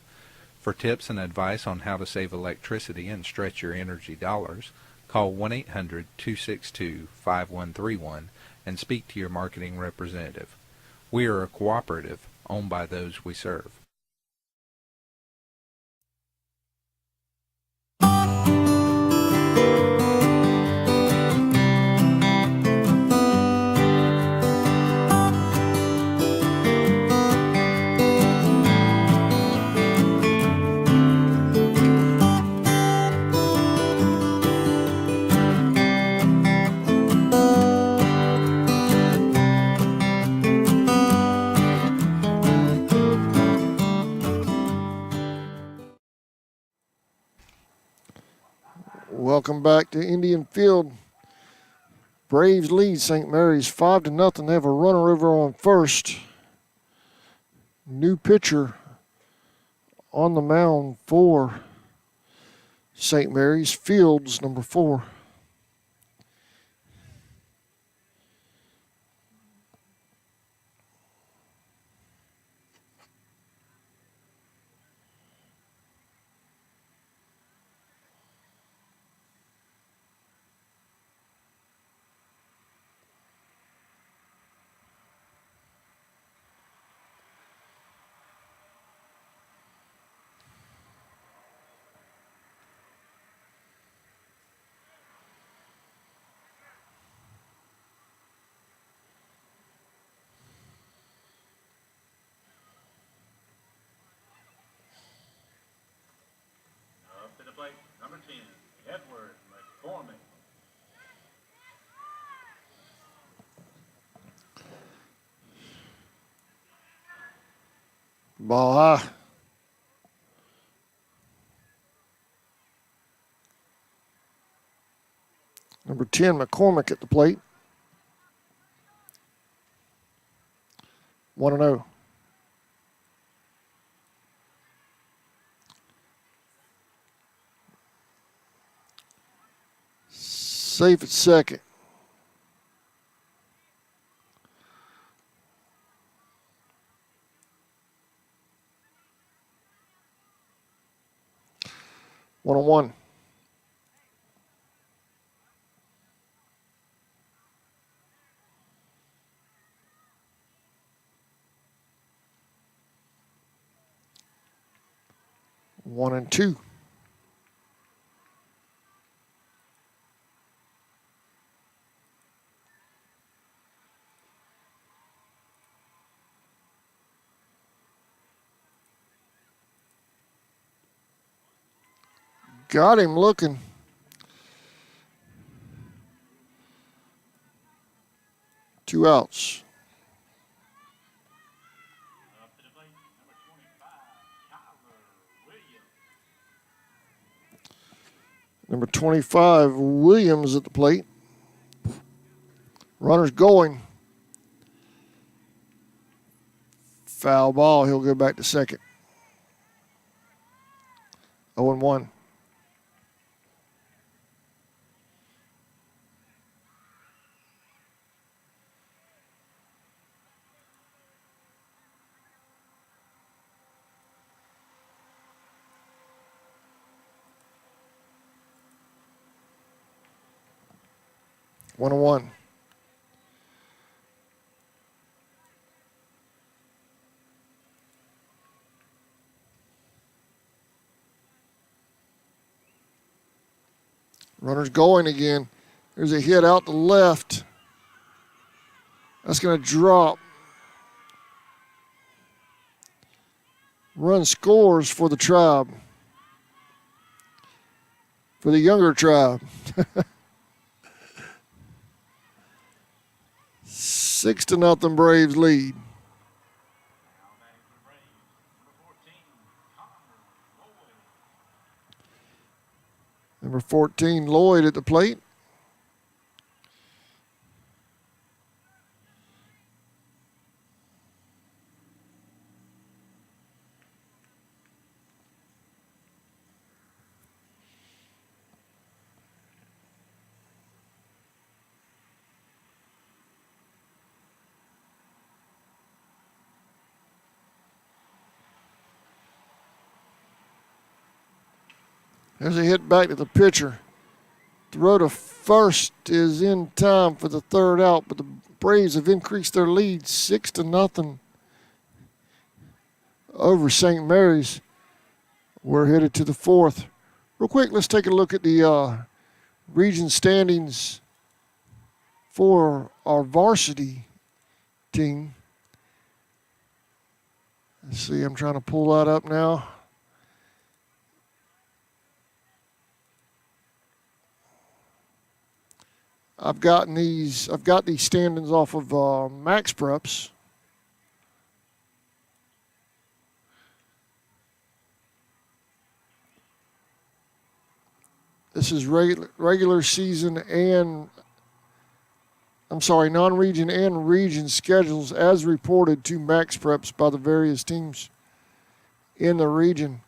For tips and advice on how to save electricity and stretch your energy dollars, call 1-800-262-5131 and speak to your marketing representative. We are a cooperative owned by those we serve. Welcome back to Indian Field. Braves lead St. Mary's 5-0. They have a runner over on first. New pitcher on the mound for St. Mary's, Fields, number 4. Up to the plate, number 10, Edward McCormick. Ball high. Number 10, McCormick at the plate. 1-0. Safe at second. One on one. One and two. Got him looking. Two outs. Up to the plate, number 25, Kyler Williams. Number 25, Williams at the plate. Runner's going. Foul ball. He'll go back to second. 0-1. One and one. Runner's going again. There's a hit out to left. That's going to drop. Run scores for the Tribe. For the younger Tribe. 6-0 Braves lead. Number 14, Lloyd at the plate. There's a hit back to the pitcher. Throw to first is in time for the third out, but the Braves have increased their lead 6-0 over St. Mary's. We're headed to the fourth. Real quick, let's take a look at the region standings for our varsity team. Let's see, I'm trying to pull that up now. I've got these standings off of Max Preps. This is regular season and, non-region and region schedules as reported to Max Preps by the various teams in the region.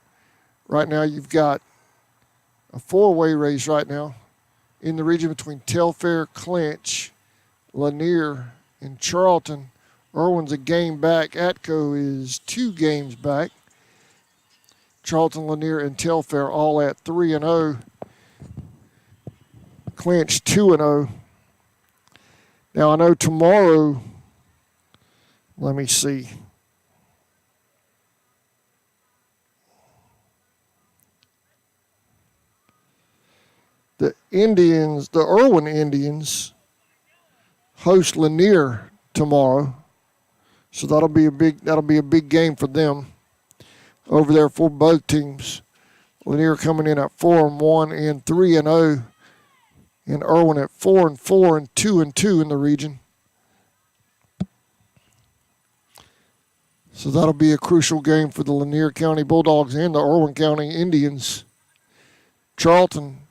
Right now you've got a four-way race right now in the region between Telfair, Clinch, Lanier, and Charlton. Irwin's a game back. Atco is 2 games back. Charlton, Lanier, and Telfair all at 3-0. Clinch 2-0. Now I know tomorrow, let me see. The Irwin Indians host Lanier tomorrow. So that'll be a big game for them over there for both teams. Lanier coming in at 4-1 and 3-0. And Irwin at 4-4 and 2-2 in the region. So that'll be a crucial game for the Lanier County Bulldogs and the Irwin County Indians. Charlton,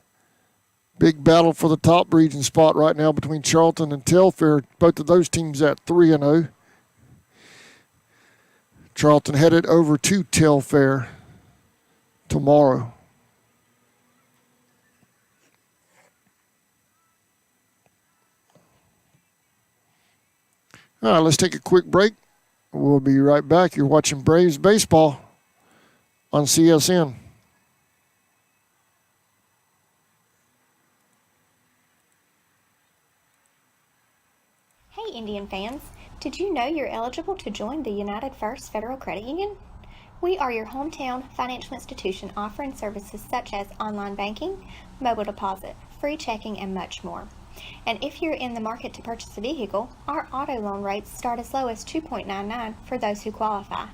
big battle for the top region spot right now between Charlton and Telfair. Both of those teams at 3-0. Charlton headed over to Telfair tomorrow. All right, let's take a quick break. We'll be right back. You're watching Braves Baseball on CSN. Hey Indian fans, did you know you're eligible to join the United First Federal Credit Union? We are your hometown financial institution offering services such as online banking, mobile deposit, free checking, and much more. And if you're in the market to purchase a vehicle, our auto loan rates start as low as 2.99 for those who qualify.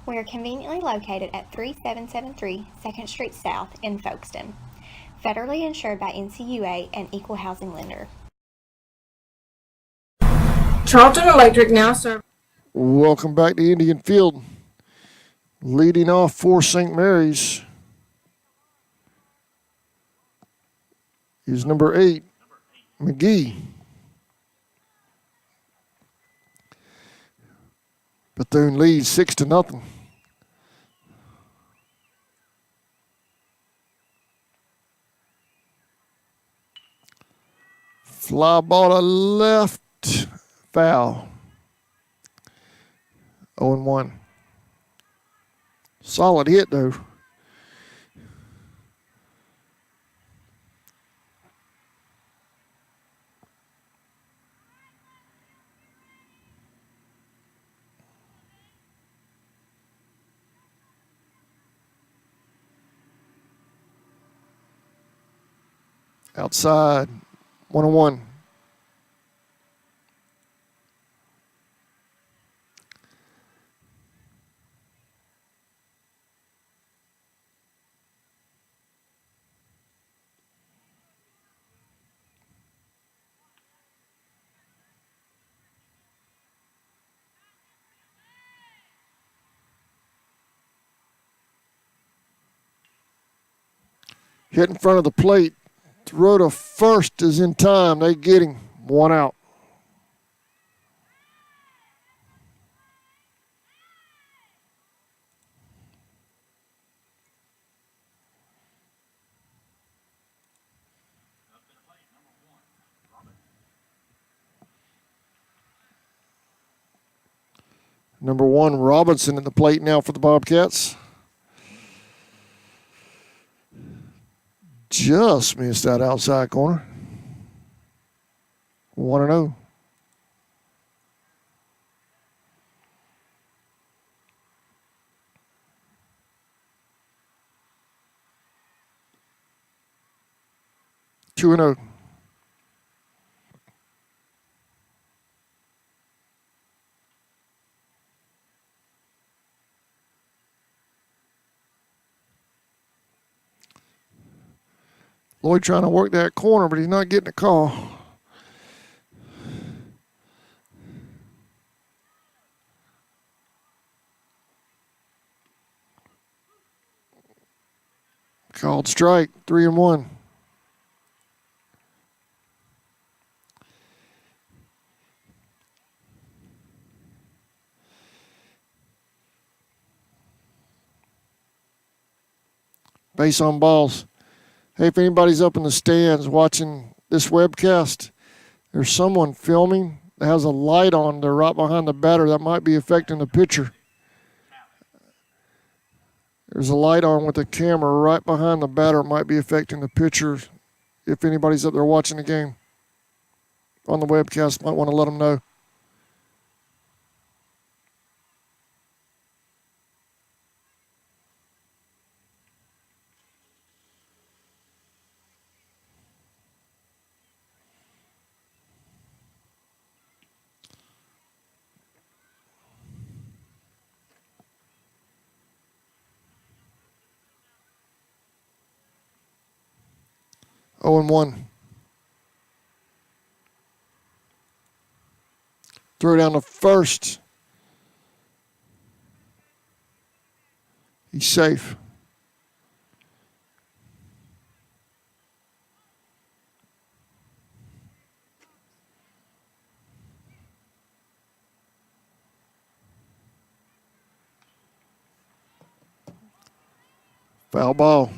We are conveniently located at 3773 2nd Street South in Folkestone. Federally insured by NCUA and Equal Housing Lender. Charlton Electric now serves. Welcome back to Indian Field. Leading off for St. Mary's is number 8, McGee. Bethune leads 6-0. Fly ball to left, foul. 0-1. Solid hit though. Outside, 1-1. Hit in front of the plate. Throw to first is in time. They get him. 1 out. Number 1, Robinson at the plate now for the Bobcats. just missed that outside corner. 1-0. Two and 0. Lloyd trying to work that corner, but he's not getting a call. Called strike, 3-1. Base on balls. Hey, if anybody's up in the stands watching this webcast, there's someone filming that has a light on there right behind the batter that might be affecting the pitcher. There's a light on with the camera right behind the batter. It might be affecting the pitcher. If anybody's up there watching the game on the webcast, might want to let them know. Oh and 1. Throw down to first. He's safe. Foul ball.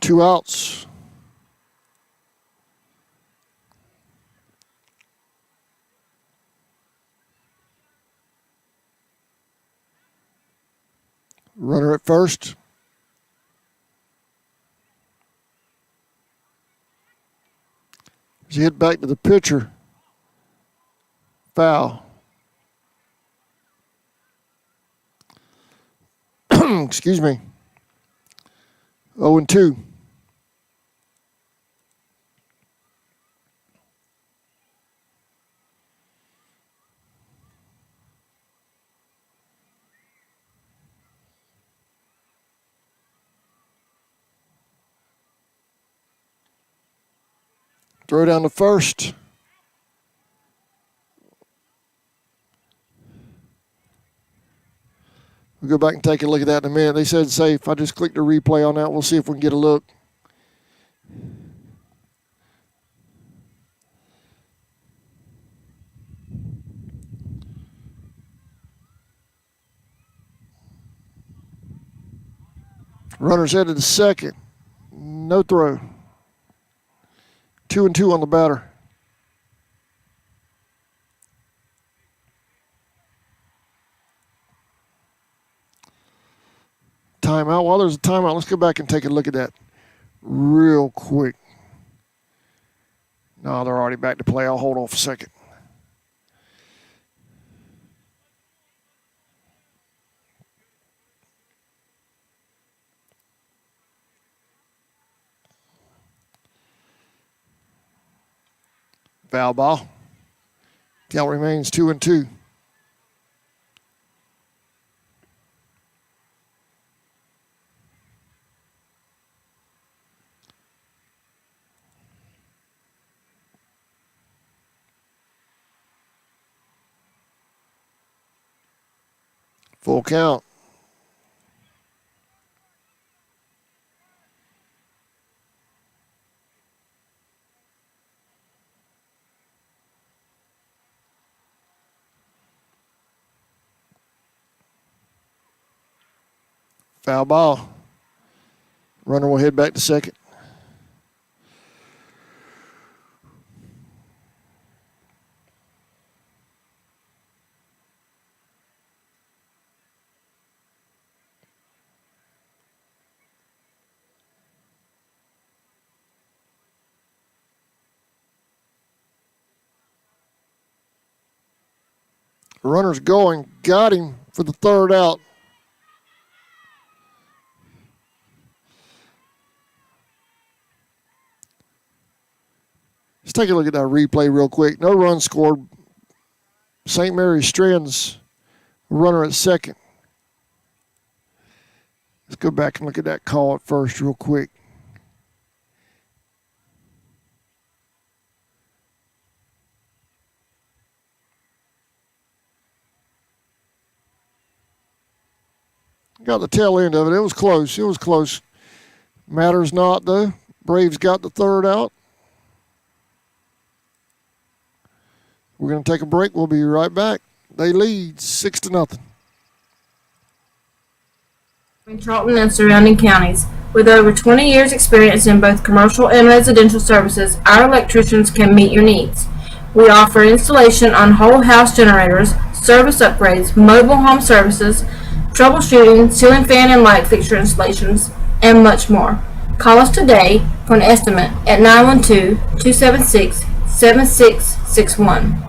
Two outs. Runner at first. As he hit back to the pitcher. Foul. Excuse me. 0 and 2. Throw down to first. We'll go back and take a look at that in a minute. They said safe. I just clicked the replay on that. We'll see if we can get a look. Runner's headed to second. No throw. 2 and 2 on the batter. Timeout. While there's a timeout, let's go back and take a look at that real quick. No, they're already back to play. I'll hold off a second. Foul ball. Count remains 2 and 2. Full count. Foul ball. Runner will head back to second. Runner's going. Got him for the third out. Let's take a look at that replay real quick. No run scored. St. Mary's Strand's runner at second. Let's go back and look at that call at first real quick. Got the tail end of it. It was close. It was close. Matters not, though. Braves got the third out. We're going to take a break. We'll be right back. They lead 6-0. In Charlton and surrounding counties. With over 20 years experience in both commercial and residential services, our electricians can meet your needs. We offer installation on whole house generators, service upgrades, mobile home services, troubleshooting, ceiling fan and light fixture installations, and much more. Call us today for an estimate at 912-276-7661.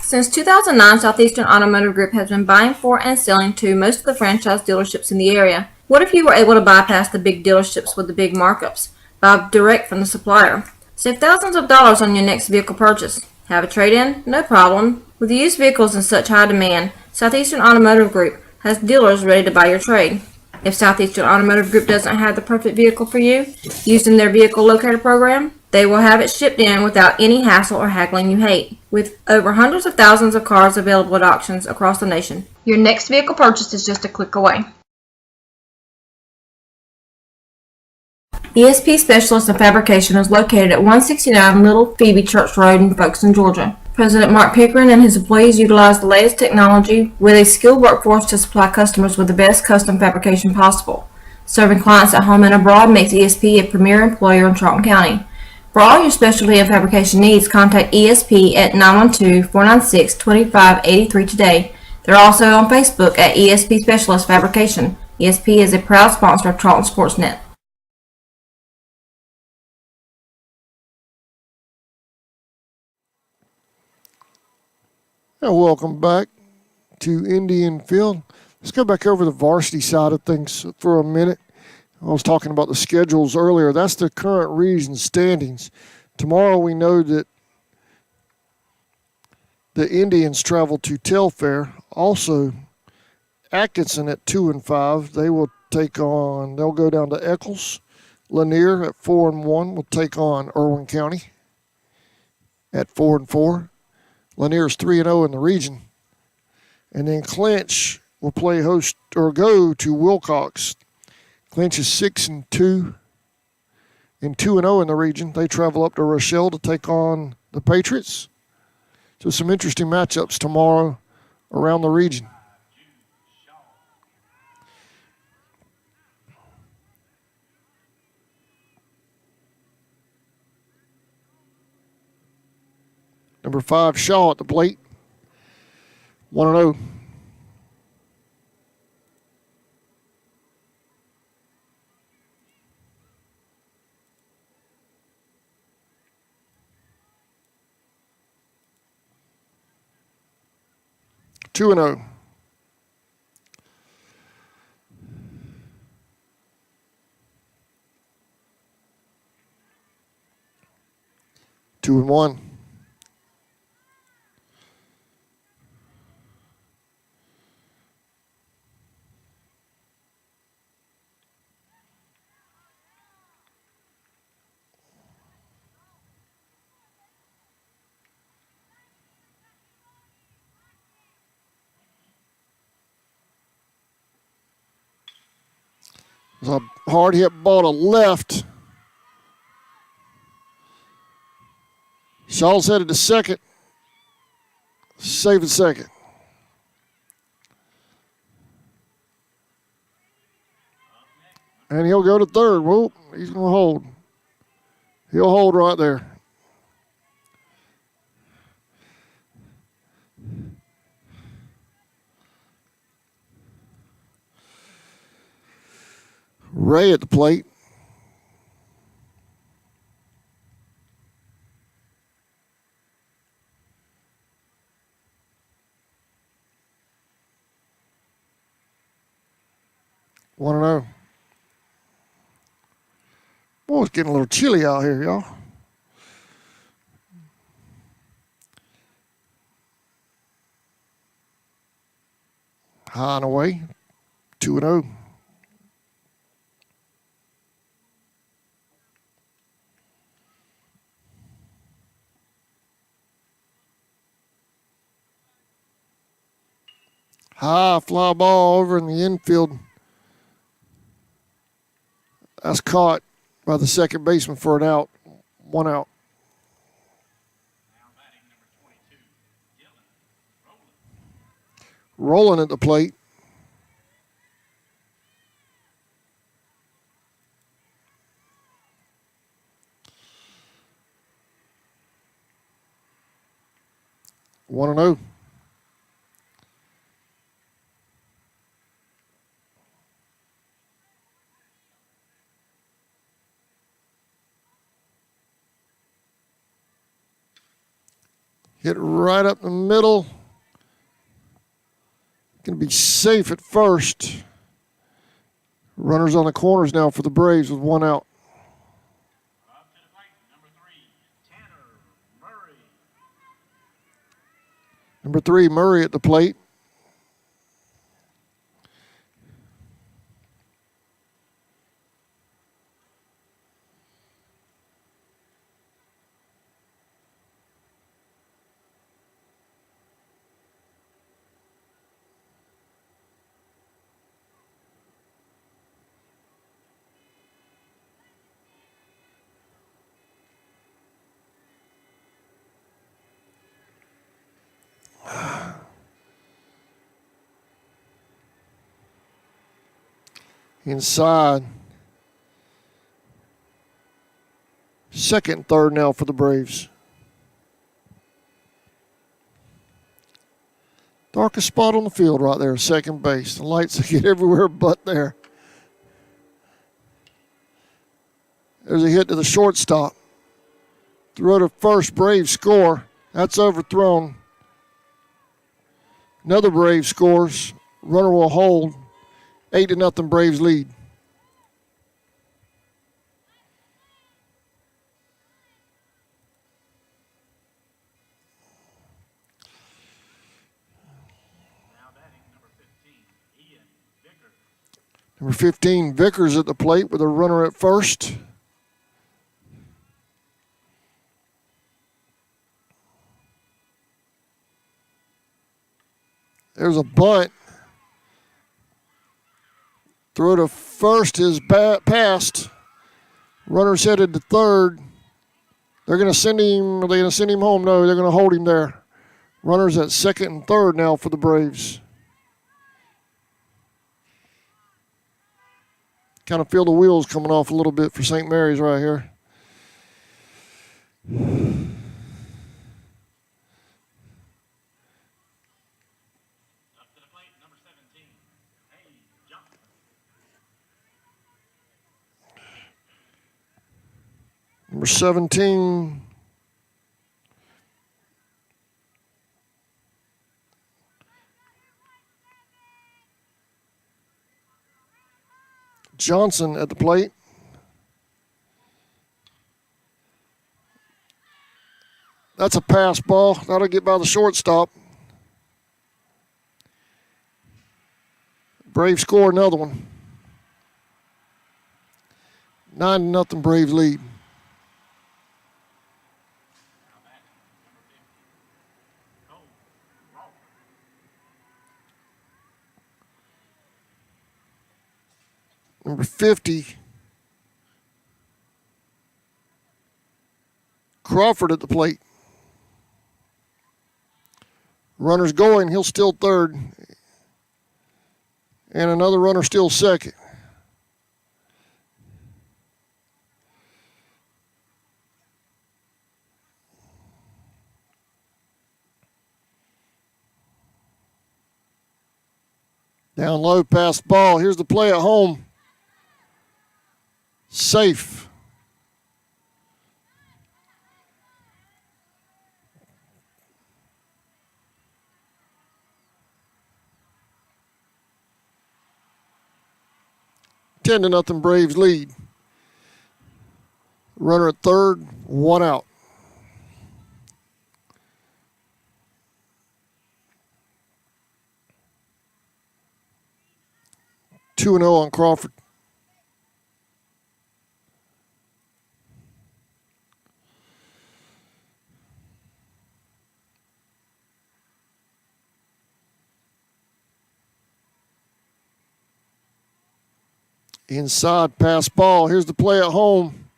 Since 2009, Southeastern Automotive Group has been buying for and selling to most of the franchise dealerships in the area. What if you were able to bypass the big dealerships with the big markups? Buy direct from the supplier. Save thousands of dollars on your next vehicle purchase. Have a trade-in? No problem. With used vehicles in such high demand, Southeastern Automotive Group has dealers ready to buy your trade. If Southeastern Automotive Group doesn't have the perfect vehicle for you, using their vehicle locator program, they will have it shipped in without any hassle or haggling you hate. With over hundreds of thousands of cars available at auctions across the nation, your next vehicle purchase is just a click away. ESP Specialist in Fabrication is located at 169 Little Phoebe Church Road in Folkestone, Georgia. President Mark Pickering and his employees utilize the latest technology with a skilled workforce to supply customers with the best custom fabrication possible. Serving clients at home and abroad makes ESP a premier employer in Charlton County. For all your specialty and fabrication needs, contact ESP at 912-496-2583 today. They're also on Facebook at ESP Specialist Fabrication. ESP is a proud sponsor of Charlton Sportsnet. And welcome back to Indian Field. Let's go back over the varsity side of things for a minute. I was talking about the schedules earlier. That's the current region standings. Tomorrow we know that the Indians travel to Telfair. Also, Atkinson at 2-5. They'll go down to Eccles. Lanier at 4-1 will take on Irwin County at 4-4. Lanier's 3-0 in the region. And then Clinch will play host or go to Wilcox. Clinch is 6-2 and 2-0 in the region. They travel up to Rochelle to take on the Patriots. So some interesting matchups tomorrow around the region. Number 5, Shaw at the plate. 1-0. Two and 0. Two and 1. It was a hard hit ball to left. Shaw's headed to second. Safe at second. And he'll go to third. Whoop, he's going to hold. He'll hold right there. Ray at the plate. Want to know? Boy, it's getting a little chilly out here, y'all. High and away, 2-0. High fly ball over in the infield. That's caught by the second baseman for an out. 1 out. Rolling at the plate. One and 0. Hit right up the middle. Going to be safe at first. Runners on the corners now for the Braves with 1 out. Up to the plate, number 3, Tanner Murray. Number 3, Murray at the plate. Inside. Second and third now for the Braves. Darkest spot on the field right there, second base. The lights get everywhere but there. There's a hit to the shortstop. Throw to first, Braves score. That's overthrown. Another Brave scores. Runner will hold. 8-0 Braves lead. Number 15, Vickers at the plate with a runner at first. There's a bunt. Throw to first is passed. Runner's headed to third. They're going to send him. Are they going to send him home? No, they're going to hold him there. Runners at second and third now for the Braves. Kind of feel the wheels coming off a little bit for St. Mary's right here. Number 17. Johnson at the plate. That's a pass ball. That'll get by the shortstop. Braves score another one. 9-0 Braves lead. Number 50, Crawford at the plate. Runner's going. He'll steal third. And another runner steals second. Down low, pass ball. Here's the play at home. Safe. Ten to nothing Braves lead. Runner at third, one out. Two and 0 on Crawford. Inside pass ball. Here's the play at home.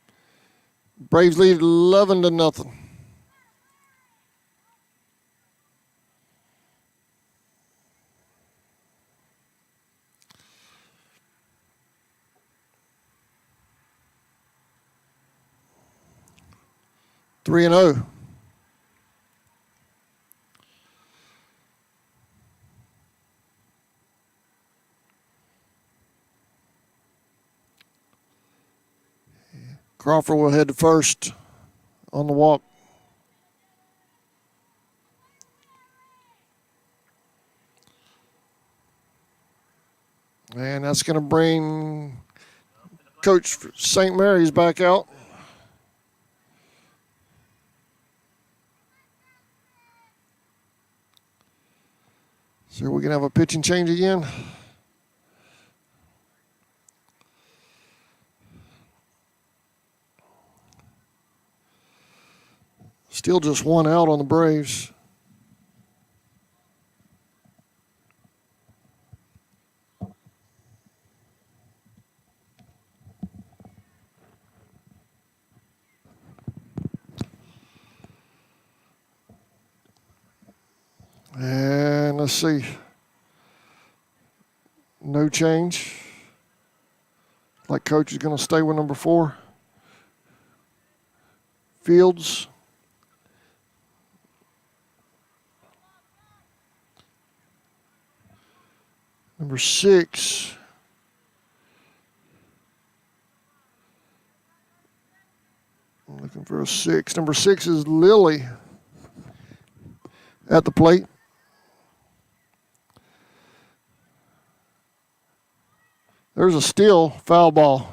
Braves lead 11 to nothing. Three and 0. Crawford will head to first on the walk. And that's going to bring Coach St. Mary's back out. So we're going to have a pitching change again. Still just one out on the Braves. And let's see. No change. Like coach is going to stay with number 4. Fields. Number 6. I'm looking for a 6. Number 6 is Lilly at the plate. There's a steal, foul ball.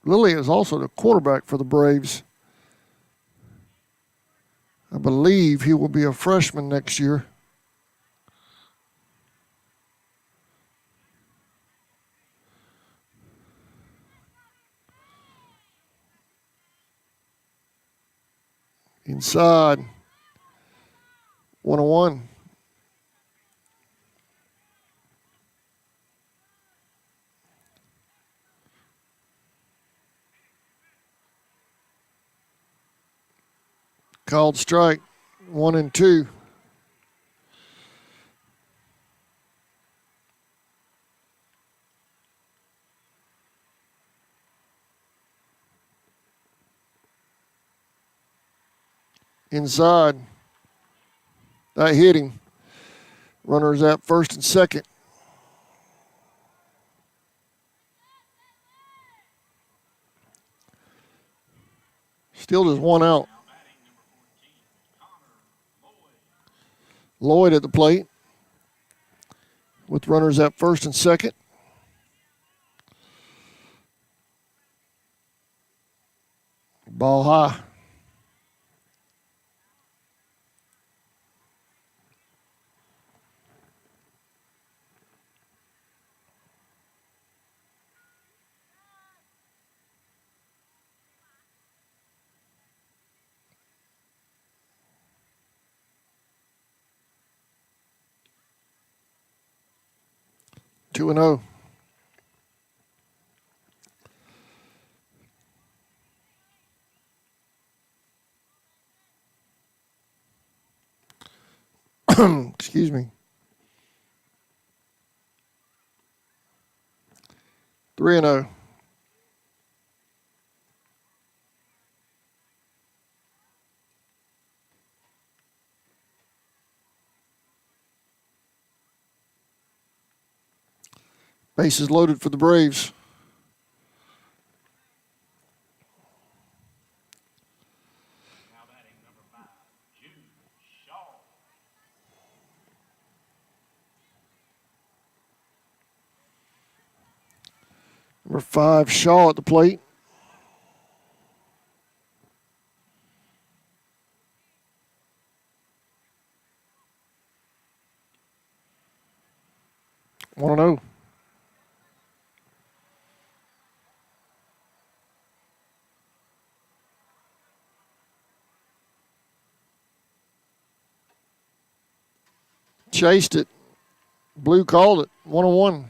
Lilly is also the quarterback for the Braves. I believe he will be a freshman next year. Inside. 1-1. Called strike. 1-2. Inside. That hit him. Runners at first and second. Still just one out. Lloyd at the plate with runners at first and second. Ball high. 2-0. Excuse me. 3-0. Bases loaded for the Braves. Now batting number 5, Jude Shaw. Number 5, Shaw at the plate. One 0. Chased it. Blue called it. 1-1.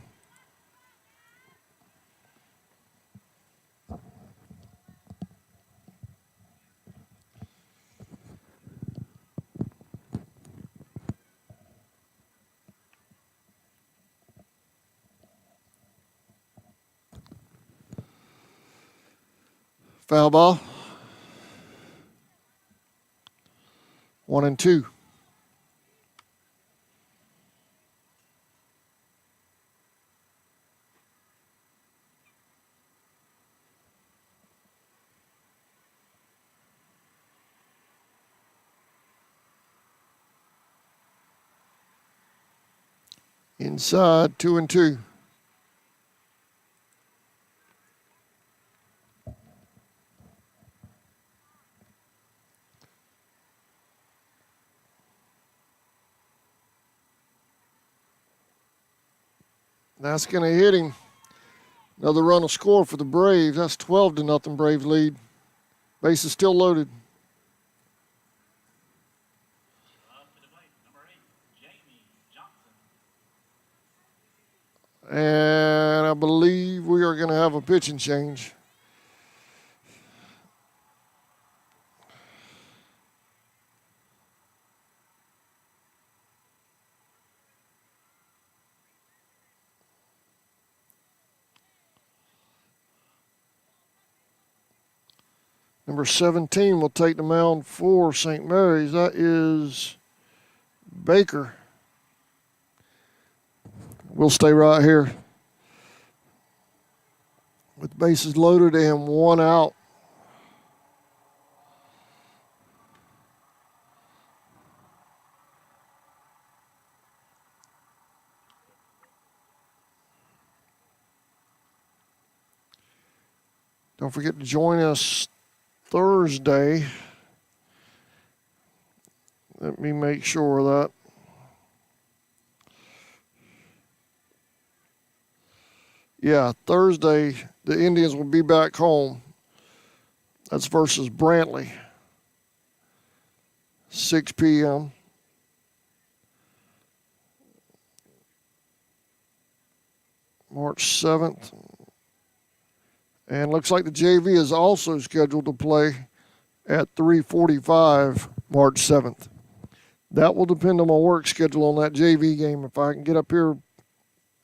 Foul ball. 1-2. Inside, 2-2. That's going to hit him. Another run will score for the Braves. That's 12-0 Braves lead. Base is still loaded. Up to the plate, number 8, Jamie Johnson. And I believe we are going to have a pitching change. Number 17 will take the mound for St. Mary's. That is Baker. We'll stay right here with bases loaded and 1 out. Don't forget to join us Thursday. Let me make sure of that. Yeah, Thursday, the Indians will be back home. That's versus Brantley. 6 p.m. March 7th. And looks like the JV is also scheduled to play at 3:45 March 7th. That will depend on my work schedule on that JV game. If I can get up here,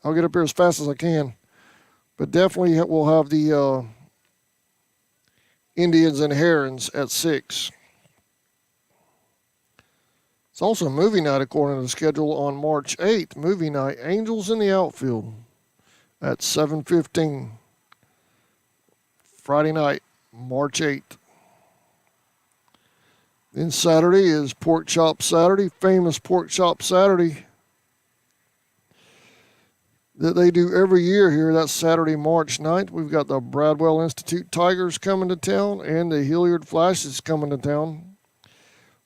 I'll get up here as fast as I can. But definitely we'll have the Indians and Herons at 6. It's also movie night according to the schedule on March 8th. Movie night, Angels in the Outfield at 7:15. Friday night, March 8th. Then Saturday is Pork Chop Saturday, famous Pork Chop Saturday that they do every year here. That's Saturday, March 9th. We've got the Bradwell Institute Tigers coming to town and the Hilliard Flashes coming to town.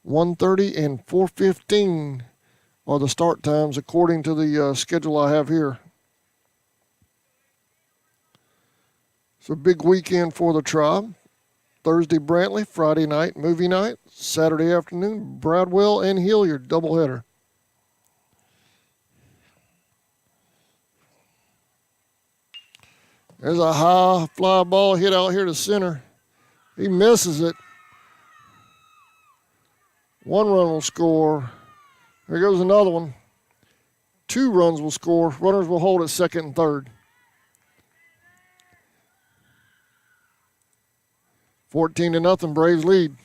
1:30 and 4:15 are the start times according to the schedule I have here. It's a big weekend for the Tribe. Thursday, Brantley. Friday night, movie night. Saturday afternoon, Bradwell and Hilliard, doubleheader. There's a high fly ball hit out here to center. He misses it. 1 run will score. There goes another one. 2 runs will score. Runners will hold at second and third. 14-0, Braves lead.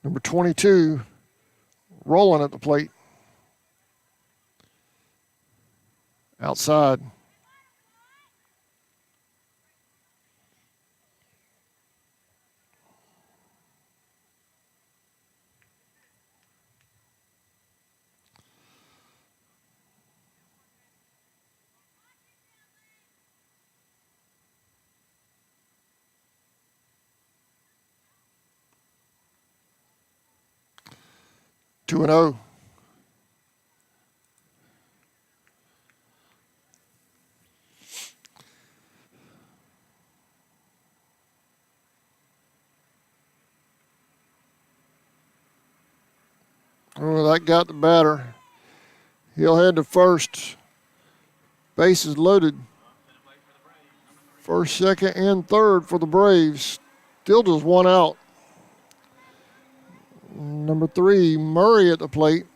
Number 22, rolling at the plate. Outside. Two and 0. Oh, that got the batter. He'll head to first. Bases loaded. First, second, and third for the Braves. Still just 1 out. Number 3, Murray at the plate.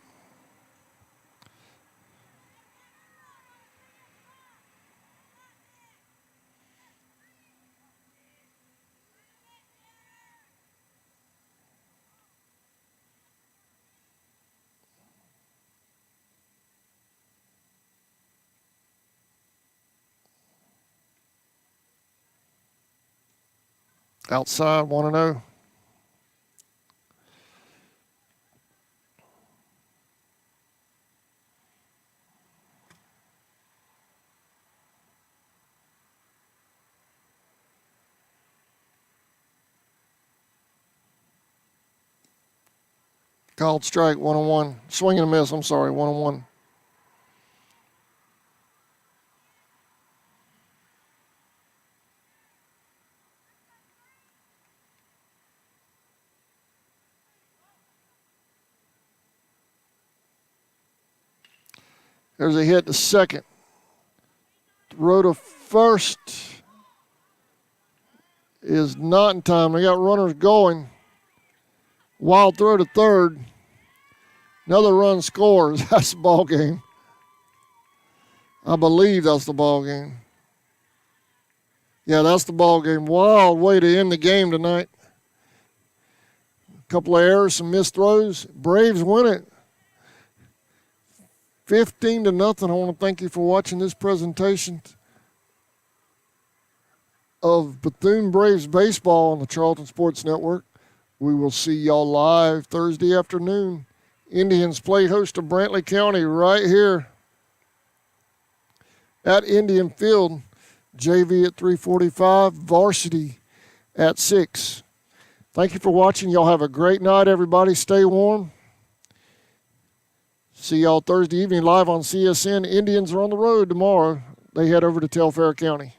Outside, 1-0. Called strike, 1-1. Swing and a miss, I'm sorry, 1-1. There's a hit to second. Throw to first is not in time. They got runners going. Wild throw to third. Another run scores. That's the ball game. I believe that's the ball game. Yeah, that's the ball game. Wild way to end the game tonight. A couple of errors, some missed throws. Braves win it. 15-0. I want to thank you for watching this presentation of Bethune Braves Baseball on the Charlton Sports Network. We will see y'all live Thursday afternoon. Indians play host to Brantley County right here at Indian Field. JV at 3:45, varsity at 6. Thank you for watching. Y'all have a great night, everybody. Stay warm. See y'all Thursday evening live on CSN. Indians are on the road tomorrow. They head over to Telfair County.